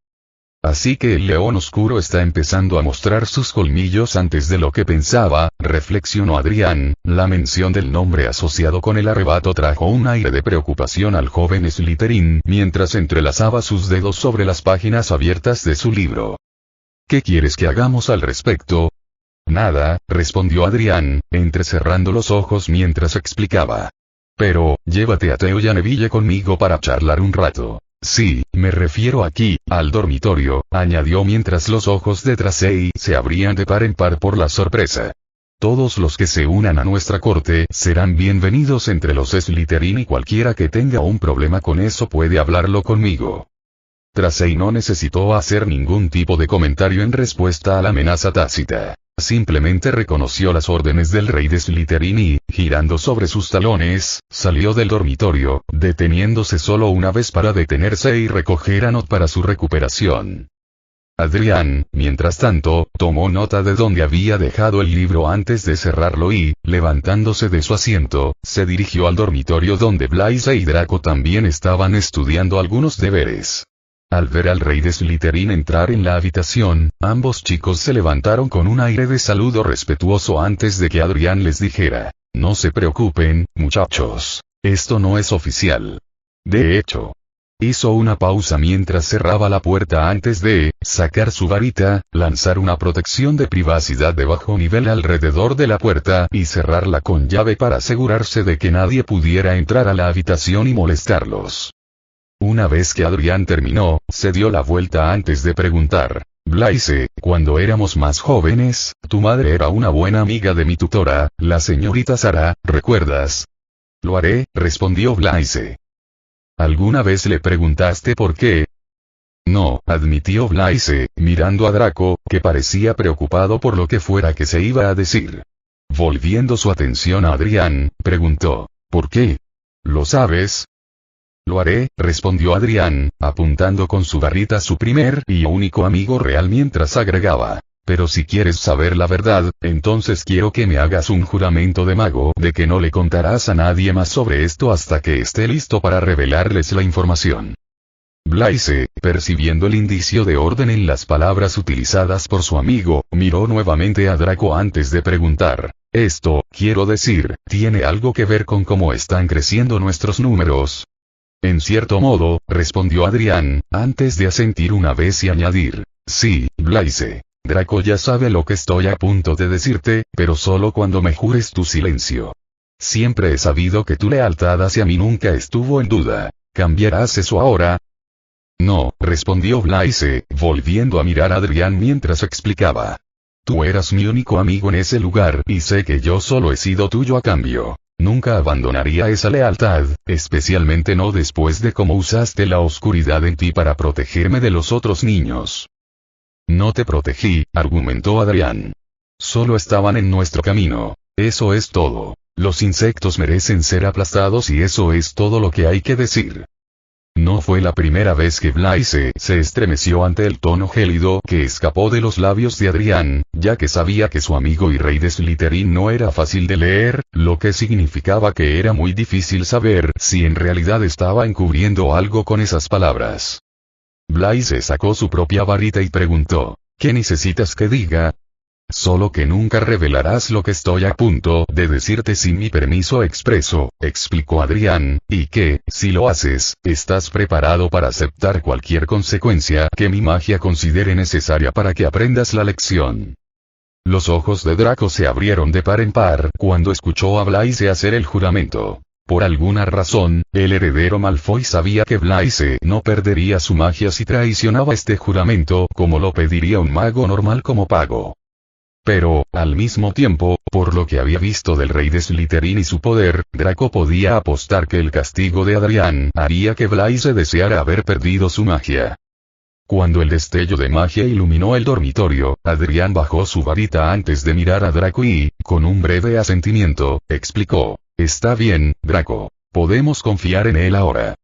Speaker 1: Así que el león oscuro está empezando a mostrar sus colmillos antes de lo que pensaba, reflexionó Adrián. La mención del nombre asociado con el arrebato trajo un aire de preocupación al joven Slytherin mientras entrelazaba sus dedos sobre las páginas abiertas de su libro. ¿Qué quieres que hagamos al respecto? Nada, respondió Adrián, entrecerrando los ojos mientras explicaba. Pero, llévate a Theo y a Neville conmigo para charlar un rato. Sí, me refiero aquí, al dormitorio, añadió mientras los ojos de Tracey se abrían de par en par por la sorpresa. Todos los que se unan a nuestra corte serán bienvenidos entre los Slytherin y cualquiera que tenga un problema con eso puede hablarlo conmigo. Tracey no necesitó hacer ningún tipo de comentario en respuesta a la amenaza tácita. Simplemente reconoció las órdenes del rey de Slytherin y, girando sobre sus talones, salió del dormitorio, deteniéndose solo una vez para detenerse y recoger a Nott para su recuperación. Adrián, mientras tanto, tomó nota de dónde había dejado el libro antes de cerrarlo y, levantándose de su asiento, se dirigió al dormitorio donde Blaise y Draco también estaban estudiando algunos deberes. Al ver al rey de Slytherin entrar en la habitación, ambos chicos se levantaron con un aire de saludo respetuoso antes de que Adrián les dijera, no se preocupen, muchachos, esto no es oficial. De hecho, hizo una pausa mientras cerraba la puerta antes de sacar su varita, lanzar una protección de privacidad de bajo nivel alrededor de la puerta y cerrarla con llave para asegurarse de que nadie pudiera entrar a la habitación y molestarlos. Una vez que Adrián terminó, se dio la vuelta antes de preguntar, Blaise, cuando éramos más jóvenes, tu madre era una buena amiga de mi tutora, la señorita Sara, ¿recuerdas? Lo haré, respondió Blaise. ¿Alguna vez le preguntaste por qué? No, admitió Blaise, mirando a Draco, que parecía preocupado por lo que fuera que se iba a decir. Volviendo su atención a Adrián, preguntó, ¿por qué? ¿Lo sabes? Lo haré, respondió Adrián, apuntando con su varita a su primer y único amigo real mientras agregaba. Pero si quieres saber la verdad, entonces quiero que me hagas un juramento de mago de que no le contarás a nadie más sobre esto hasta que esté listo para revelarles la información. Blaise, percibiendo el indicio de orden en las palabras utilizadas por su amigo, miró nuevamente a Draco antes de preguntar. Esto, quiero decir, ¿tiene algo que ver con cómo están creciendo nuestros números? En cierto modo, respondió Adrián, antes de asentir una vez y añadir, sí, Blaise. Draco ya sabe lo que estoy a punto de decirte, pero solo cuando me jures tu silencio. Siempre he sabido que tu lealtad hacia mí nunca estuvo en duda. ¿Cambiarás eso ahora? No, respondió Blaise, volviendo a mirar a Adrián mientras explicaba. Tú eras mi único amigo en ese lugar, y sé que yo solo he sido tuyo a cambio. Nunca abandonaría esa lealtad, especialmente no después de cómo usaste la oscuridad en ti para protegerme de los otros niños. No te protegí, argumentó Adrián. Solo estaban en nuestro camino. Eso es todo. Los insectos merecen ser aplastados y eso es todo lo que hay que decir. No fue la primera vez que Blaise se estremeció ante el tono gélido que escapó de los labios de Adrián, ya que sabía que su amigo y rey de Slytherin no era fácil de leer, lo que significaba que era muy difícil saber si en realidad estaba encubriendo algo con esas palabras. Blaise sacó su propia varita y preguntó, ¿qué necesitas que diga? Solo que nunca revelarás lo que estoy a punto de decirte sin mi permiso expreso, explicó Adrián, y que, si lo haces, estás preparado para aceptar cualquier consecuencia que mi magia considere necesaria para que aprendas la lección. Los ojos de Draco se abrieron de par en par cuando escuchó a Blaise hacer el juramento. Por alguna razón, el heredero Malfoy sabía que Blaise no perdería su magia si traicionaba este juramento como lo pediría un mago normal como pago. Pero, al mismo tiempo, por lo que había visto del rey de Slytherin y su poder, Draco podía apostar que el castigo de Adrián haría que Blaise deseara haber perdido su magia. Cuando el destello de magia iluminó el dormitorio, Adrián bajó su varita antes de mirar a Draco y, con un breve asentimiento, explicó, «Está bien, Draco. Podemos confiar en él ahora».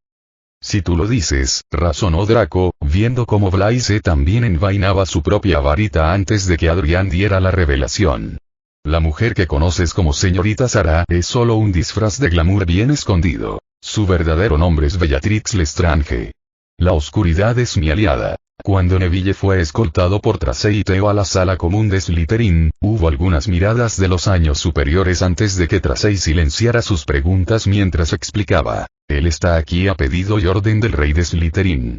Speaker 1: Si tú lo dices, razonó Draco, viendo cómo Blaise también envainaba su propia varita antes de que Adrián diera la revelación. La mujer que conoces como señorita Sara es solo un disfraz de glamour bien escondido. Su verdadero nombre es Bellatrix Lestrange. La oscuridad es mi aliada. Cuando Neville fue escoltado por Tracey y Theo a la sala común de Slytherin, hubo algunas miradas de los años superiores antes de que Tracey silenciara sus preguntas mientras explicaba. Él está aquí a pedido y orden del rey de Slytherin.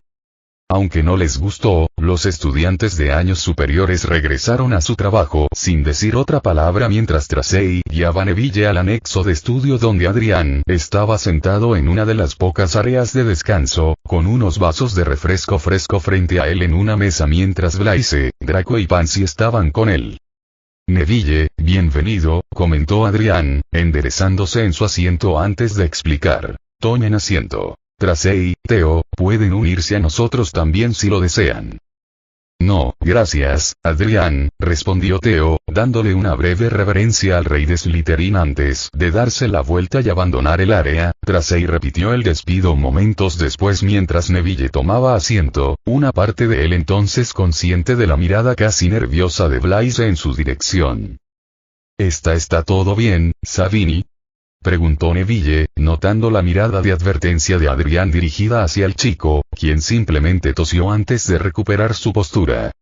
Speaker 1: Aunque no les gustó, los estudiantes de años superiores regresaron a su trabajo sin decir otra palabra mientras Tracey guiaba a Neville al anexo de estudio donde Adrián estaba sentado en una de las pocas áreas de descanso, con unos vasos de refresco fresco frente a él en una mesa mientras Blaise, Draco y Pansy estaban con él. Neville, bienvenido, comentó Adrián, enderezándose en su asiento antes de explicar. Tomen asiento. Tracey, Theo, pueden unirse a nosotros también si lo desean. No, gracias, Adrián, respondió Theo, dándole una breve reverencia al rey de Slytherin antes de darse la vuelta y abandonar el área. Tracey repitió el despido momentos después mientras Neville tomaba asiento, una parte de él entonces consciente de la mirada casi nerviosa de Blaise en su dirección. ¿Está todo bien, Savini? Preguntó Neville, notando la mirada de advertencia de Adrián dirigida hacia el chico, quien simplemente tosió antes de recuperar su postura.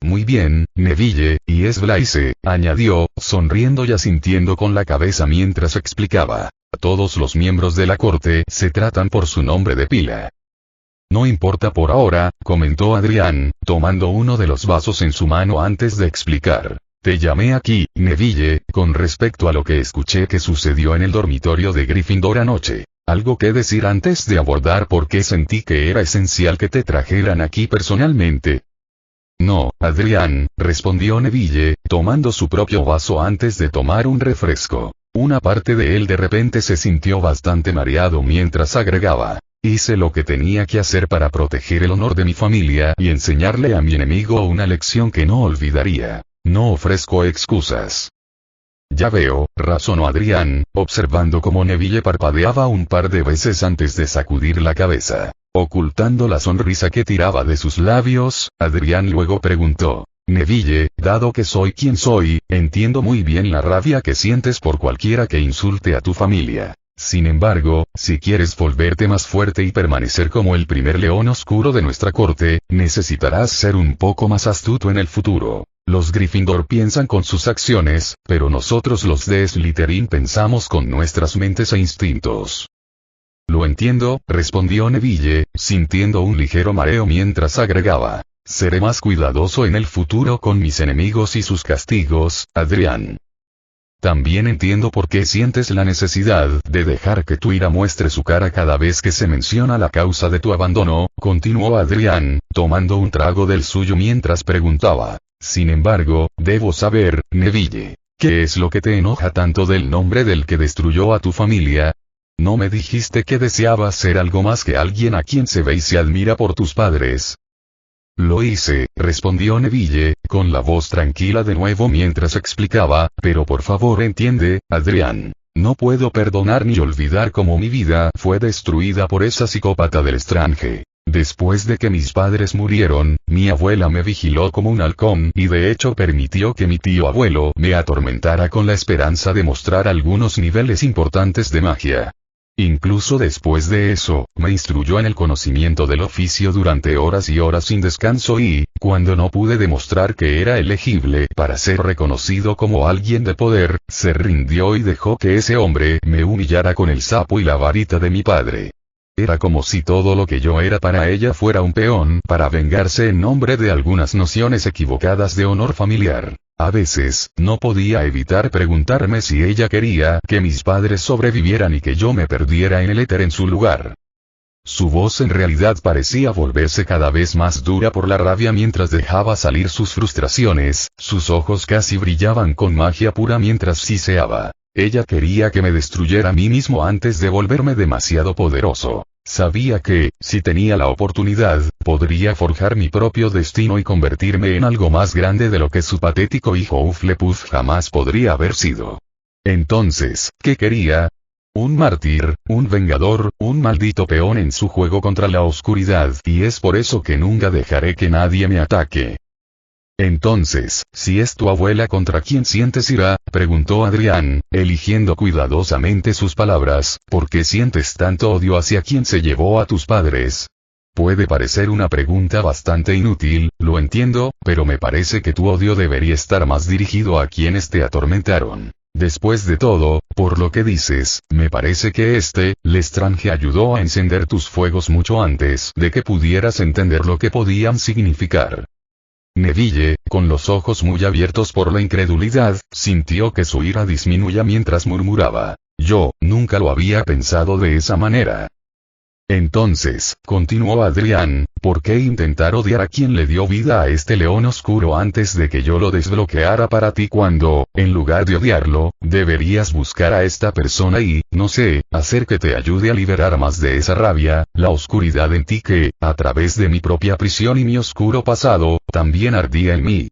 Speaker 1: Muy bien, Neville, y es Blaise, añadió, sonriendo y asintiendo con la cabeza mientras explicaba. Todos los miembros de la corte se tratan por su nombre de pila. No importa por ahora, comentó Adrián, tomando uno de los vasos en su mano antes de explicar. Te llamé aquí, Neville, con respecto a lo que escuché que sucedió en el dormitorio de Gryffindor anoche. ¿Algo que decir antes de abordar por qué sentí que era esencial que te trajeran aquí personalmente? No, Adrián, respondió Neville, tomando su propio vaso antes de tomar un refresco. Una parte de él de repente se sintió bastante mareado mientras agregaba. Hice lo que tenía que hacer para proteger el honor de mi familia y enseñarle a mi enemigo una lección que no olvidaría. No ofrezco excusas. Ya veo, razonó Adrián, observando cómo Neville parpadeaba un par de veces antes de sacudir la cabeza. Ocultando la sonrisa que tiraba de sus labios, Adrián luego preguntó. Neville, dado que soy quien soy, entiendo muy bien la rabia que sientes por cualquiera que insulte a tu familia. Sin embargo, si quieres volverte más fuerte y permanecer como el primer león oscuro de nuestra corte, necesitarás ser un poco más astuto en el futuro. Los Gryffindor piensan con sus acciones, pero nosotros los de Slytherin pensamos con nuestras mentes e instintos. Lo entiendo, respondió Neville, sintiendo un ligero mareo mientras agregaba. Seré más cuidadoso en el futuro con mis enemigos y sus castigos, Adrián. También entiendo por qué sientes la necesidad de dejar que tu ira muestre su cara cada vez que se menciona la causa de tu abandono, continuó Adrián, tomando un trago del suyo mientras preguntaba. Sin embargo, debo saber, Neville, ¿qué es lo que te enoja tanto del nombre del que destruyó a tu familia? ¿No me dijiste que deseabas ser algo más que alguien a quien se ve y se admira por tus padres? Lo hice, respondió Neville, con la voz tranquila de nuevo mientras explicaba, pero por favor entiende, Adrián. No puedo perdonar ni olvidar cómo mi vida fue destruida por esa psicópata del Strange. Después de que mis padres murieron, mi abuela me vigiló como un halcón y de hecho permitió que mi tío abuelo me atormentara con la esperanza de mostrar algunos niveles importantes de magia. Incluso después de eso, me instruyó en el conocimiento del oficio durante horas y horas sin descanso y, cuando no pude demostrar que era elegible para ser reconocido como alguien de poder, se rindió y dejó que ese hombre me humillara con el sapo y la varita de mi padre. Era como si todo lo que yo era para ella fuera un peón para vengarse en nombre de algunas nociones equivocadas de honor familiar. A veces, no podía evitar preguntarme si ella quería que mis padres sobrevivieran y que yo me perdiera en el éter en su lugar. Su voz en realidad parecía volverse cada vez más dura por la rabia mientras dejaba salir sus frustraciones, sus ojos casi brillaban con magia pura mientras siseaba. Ella quería que me destruyera a mí mismo antes de volverme demasiado poderoso. Sabía que, si tenía la oportunidad, podría forjar mi propio destino y convertirme en algo más grande de lo que su patético hijo Hufflepuff jamás podría haber sido. Entonces, ¿qué quería? Un mártir, un vengador, un maldito peón en su juego contra la oscuridad, y es por eso que nunca dejaré que nadie me ataque. Entonces, si es tu abuela contra quien sientes ira, preguntó Adrián, eligiendo cuidadosamente sus palabras, ¿por qué sientes tanto odio hacia quien se llevó a tus padres? Puede parecer una pregunta bastante inútil, lo entiendo, pero me parece que tu odio debería estar más dirigido a quienes te atormentaron. Después de todo, por lo que dices, me parece que Lestrange ayudó a encender tus fuegos mucho antes de que pudieras entender lo que podían significar. Neville, con los ojos muy abiertos por la incredulidad, sintió que su ira disminuía mientras murmuraba. Yo, nunca lo había pensado de esa manera. Entonces, continuó Adrián, ¿por qué intentar odiar a quien le dio vida a este león oscuro antes de que yo lo desbloqueara para ti cuando, en lugar de odiarlo, deberías buscar a esta persona y, no sé, hacer que te ayude a liberar más de esa rabia, la oscuridad en ti que, a través de mi propia prisión y mi oscuro pasado, también ardía en mí?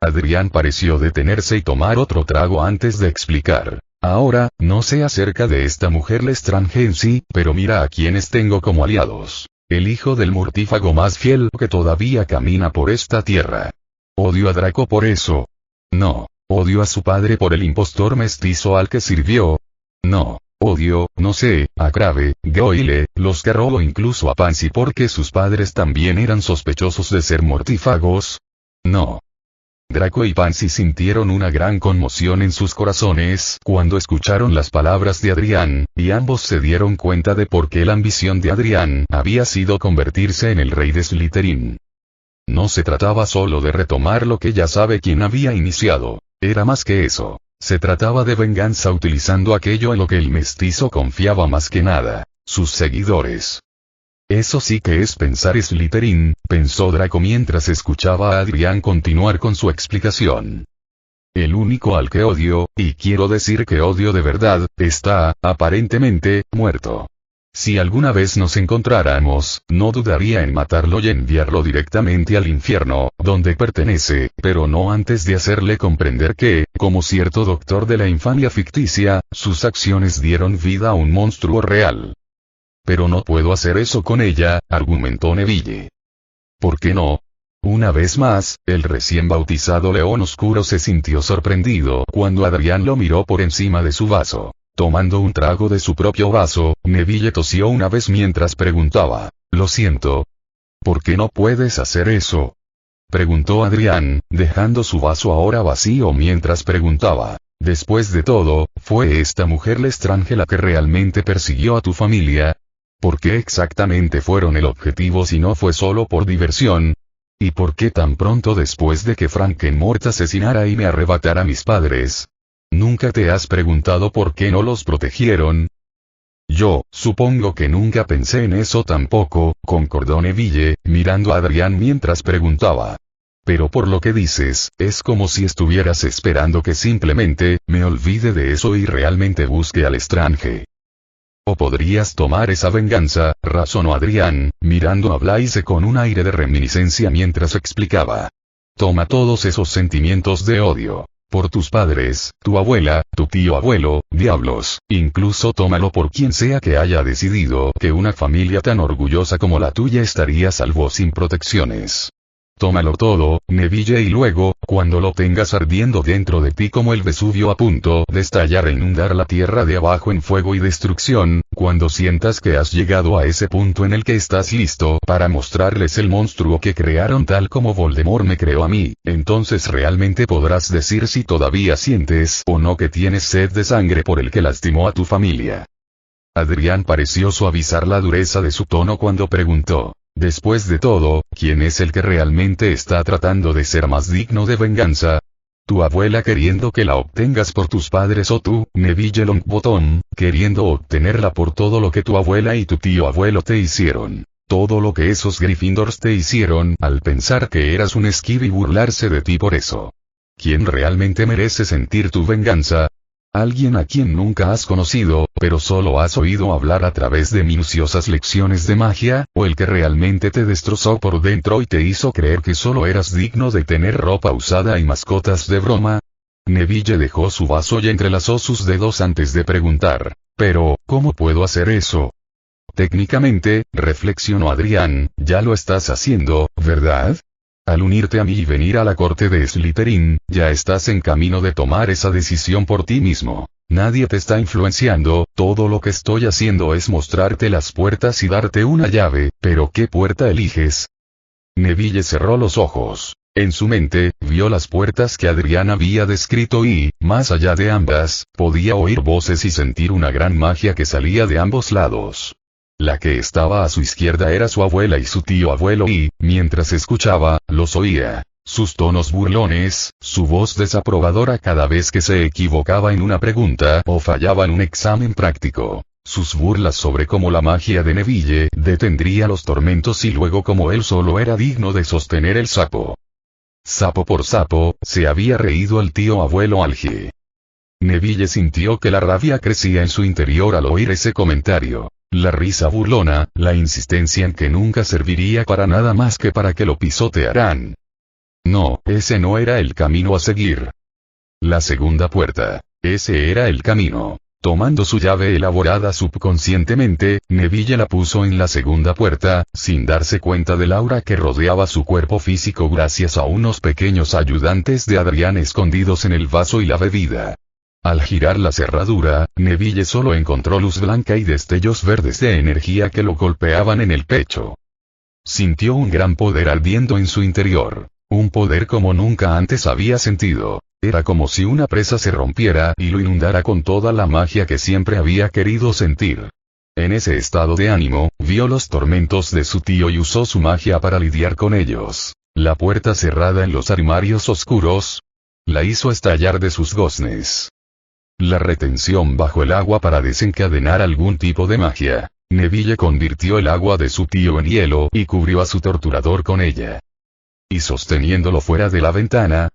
Speaker 1: Adrián pareció detenerse y tomar otro trago antes de explicar. Ahora, no sé acerca de esta mujer Lestrange en sí, pero mira a quienes tengo como aliados. El hijo del mortífago más fiel que todavía camina por esta tierra. Odio a Draco por eso. No. Odio a su padre por el impostor mestizo al que sirvió. No. Odio, no sé, a Crabbe, Goyle, los Carroll o incluso a Pansy porque sus padres también eran sospechosos de ser mortífagos. No. Draco y Pansy sintieron una gran conmoción en sus corazones cuando escucharon las palabras de Adrián, y ambos se dieron cuenta de por qué la ambición de Adrián había sido convertirse en el rey de Slytherin. No se trataba solo de retomar lo que ya sabe quién había iniciado, era más que eso. Se trataba de venganza utilizando aquello en lo que el mestizo confiaba más que nada, sus seguidores. Eso sí que es pensar Slytherin, pensó Draco mientras escuchaba a Adrián continuar con su explicación. El único al que odio, y quiero decir que odio de verdad, está, aparentemente, muerto. Si alguna vez nos encontráramos, no dudaría en matarlo y enviarlo directamente al infierno, donde pertenece, pero no antes de hacerle comprender que, como cierto doctor de la infamia ficticia, sus acciones dieron vida a un monstruo real. Pero no puedo hacer eso con ella, argumentó Neville. ¿Por qué no? Una vez más, el recién bautizado León Oscuro se sintió sorprendido cuando Adrián lo miró por encima de su vaso. Tomando un trago de su propio vaso, Neville tosió una vez mientras preguntaba, «Lo siento. ¿Por qué no puedes hacer eso?», preguntó Adrián, dejando su vaso ahora vacío mientras preguntaba. «Después de todo, ¿fue esta mujer Lestrange la que realmente persiguió a tu familia? ¿Por qué exactamente fueron el objetivo si no fue solo por diversión?». ¿Y por qué tan pronto después de que Frankenmort asesinara y me arrebatara a mis padres? ¿Nunca te has preguntado por qué no los protegieron? Yo, supongo que nunca pensé en eso tampoco, concordó Neville, mirando a Adrián mientras preguntaba. Pero por lo que dices, es como si estuvieras esperando que simplemente, me olvide de eso y realmente busque al Strange. O podrías tomar esa venganza, razonó Adrián, mirando a Blaise con un aire de reminiscencia mientras explicaba. Toma todos esos sentimientos de odio. Por tus padres, tu abuela, tu tío abuelo, diablos, incluso tómalo por quien sea que haya decidido que una familia tan orgullosa como la tuya estaría a salvo sin protecciones. Tómalo todo, Neville, y luego, cuando lo tengas ardiendo dentro de ti como el Vesubio a punto de estallar e inundar la tierra de abajo en fuego y destrucción, cuando sientas que has llegado a ese punto en el que estás listo para mostrarles el monstruo que crearon tal como Voldemort me creó a mí, entonces realmente podrás decir si todavía sientes o no que tienes sed de sangre por el que lastimó a tu familia. Adrián pareció suavizar la dureza de su tono cuando preguntó. Después de todo, ¿quién es el que realmente está tratando de ser más digno de venganza? ¿Tu abuela queriendo que la obtengas por tus padres o tú, Neville Longbottom, queriendo obtenerla por todo lo que tu abuela y tu tío abuelo te hicieron? Todo lo que esos Gryffindors te hicieron al pensar que eras un esquive y burlarse de ti por eso. ¿Quién realmente merece sentir tu venganza? Alguien a quien nunca has conocido, pero solo has oído hablar a través de minuciosas lecciones de magia, o el que realmente te destrozó por dentro y te hizo creer que solo eras digno de tener ropa usada y mascotas de broma. Neville dejó su vaso y entrelazó sus dedos antes de preguntar, pero, ¿cómo puedo hacer eso? Técnicamente, reflexionó Adrián, ya lo estás haciendo, ¿verdad? Al unirte a mí y venir a la corte de Slytherin, ya estás en camino de tomar esa decisión por ti mismo. Nadie te está influenciando, todo lo que estoy haciendo es mostrarte las puertas y darte una llave, pero ¿qué puerta eliges? Neville cerró los ojos. En su mente, vio las puertas que Adrián había descrito y, más allá de ambas, podía oír voces y sentir una gran magia que salía de ambos lados. La que estaba a su izquierda era su abuela y su tío abuelo y, mientras escuchaba, los oía. Sus tonos burlones, su voz desaprobadora cada vez que se equivocaba en una pregunta o fallaba en un examen práctico. Sus burlas sobre cómo la magia de Neville detendría los tormentos y luego cómo él solo era digno de sostener el sapo. Sapo por sapo, se había reído el tío abuelo Algie. Neville sintió que la rabia crecía en su interior al oír ese comentario. La risa burlona, la insistencia en que nunca serviría para nada más que para que lo pisotearan. No, ese no era el camino a seguir. La segunda puerta. Ese era el camino. Tomando su llave elaborada subconscientemente, Neville la puso en la segunda puerta, sin darse cuenta del aura que rodeaba su cuerpo físico gracias a unos pequeños ayudantes de Adrián escondidos en el vaso y la bebida. Al girar la cerradura, Neville solo encontró luz blanca y destellos verdes de energía que lo golpeaban en el pecho. Sintió un gran poder ardiendo en su interior. Un poder como nunca antes había sentido. Era como si una presa se rompiera y lo inundara con toda la magia que siempre había querido sentir. En ese estado de ánimo, vio los tormentos de su tío y usó su magia para lidiar con ellos. La puerta cerrada en los armarios oscuros la hizo estallar de sus goznes. La retención bajo el agua para desencadenar algún tipo de magia. Neville convirtió el agua de su tío en hielo y cubrió a su torturador con ella. Y sosteniéndolo fuera de la ventana,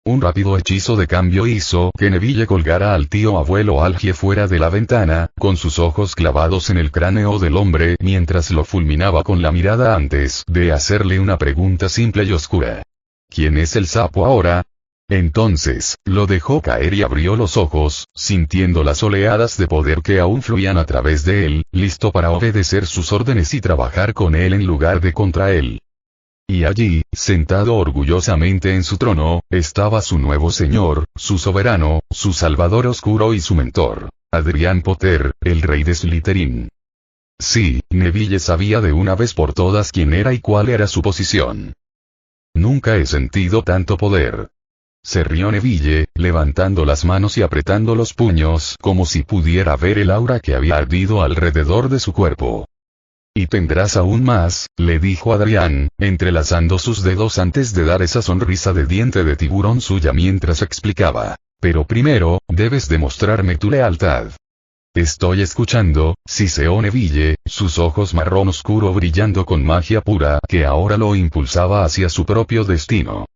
Speaker 1: un rápido hechizo de cambio hizo que Neville colgara al tío abuelo Algie fuera de la ventana, con sus ojos clavados en el cráneo del hombre mientras lo fulminaba con la mirada antes de hacerle una pregunta simple y oscura. ¿Quién es el sapo ahora? Entonces, lo dejó caer y abrió los ojos, sintiendo las oleadas de poder que aún fluían a través de él, listo para obedecer sus órdenes y trabajar con él en lugar de contra él. Y allí, sentado orgullosamente en su trono, estaba su nuevo señor, su soberano, su salvador oscuro y su mentor, Adrián Potter, el rey de Slytherin. Sí, Neville sabía de una vez por todas quién era y cuál era su posición. Nunca he sentido tanto poder. Se rió Neville, levantando las manos y apretando los puños como si pudiera ver el aura que había ardido alrededor de su cuerpo. Y tendrás aún más, le dijo Adrián, entrelazando sus dedos antes de dar esa sonrisa de diente de tiburón suya mientras explicaba. Pero primero, debes demostrarme tu lealtad. Estoy escuchando, siseó Neville, sus ojos marrón oscuro brillando con magia pura que ahora lo impulsaba hacia su propio destino.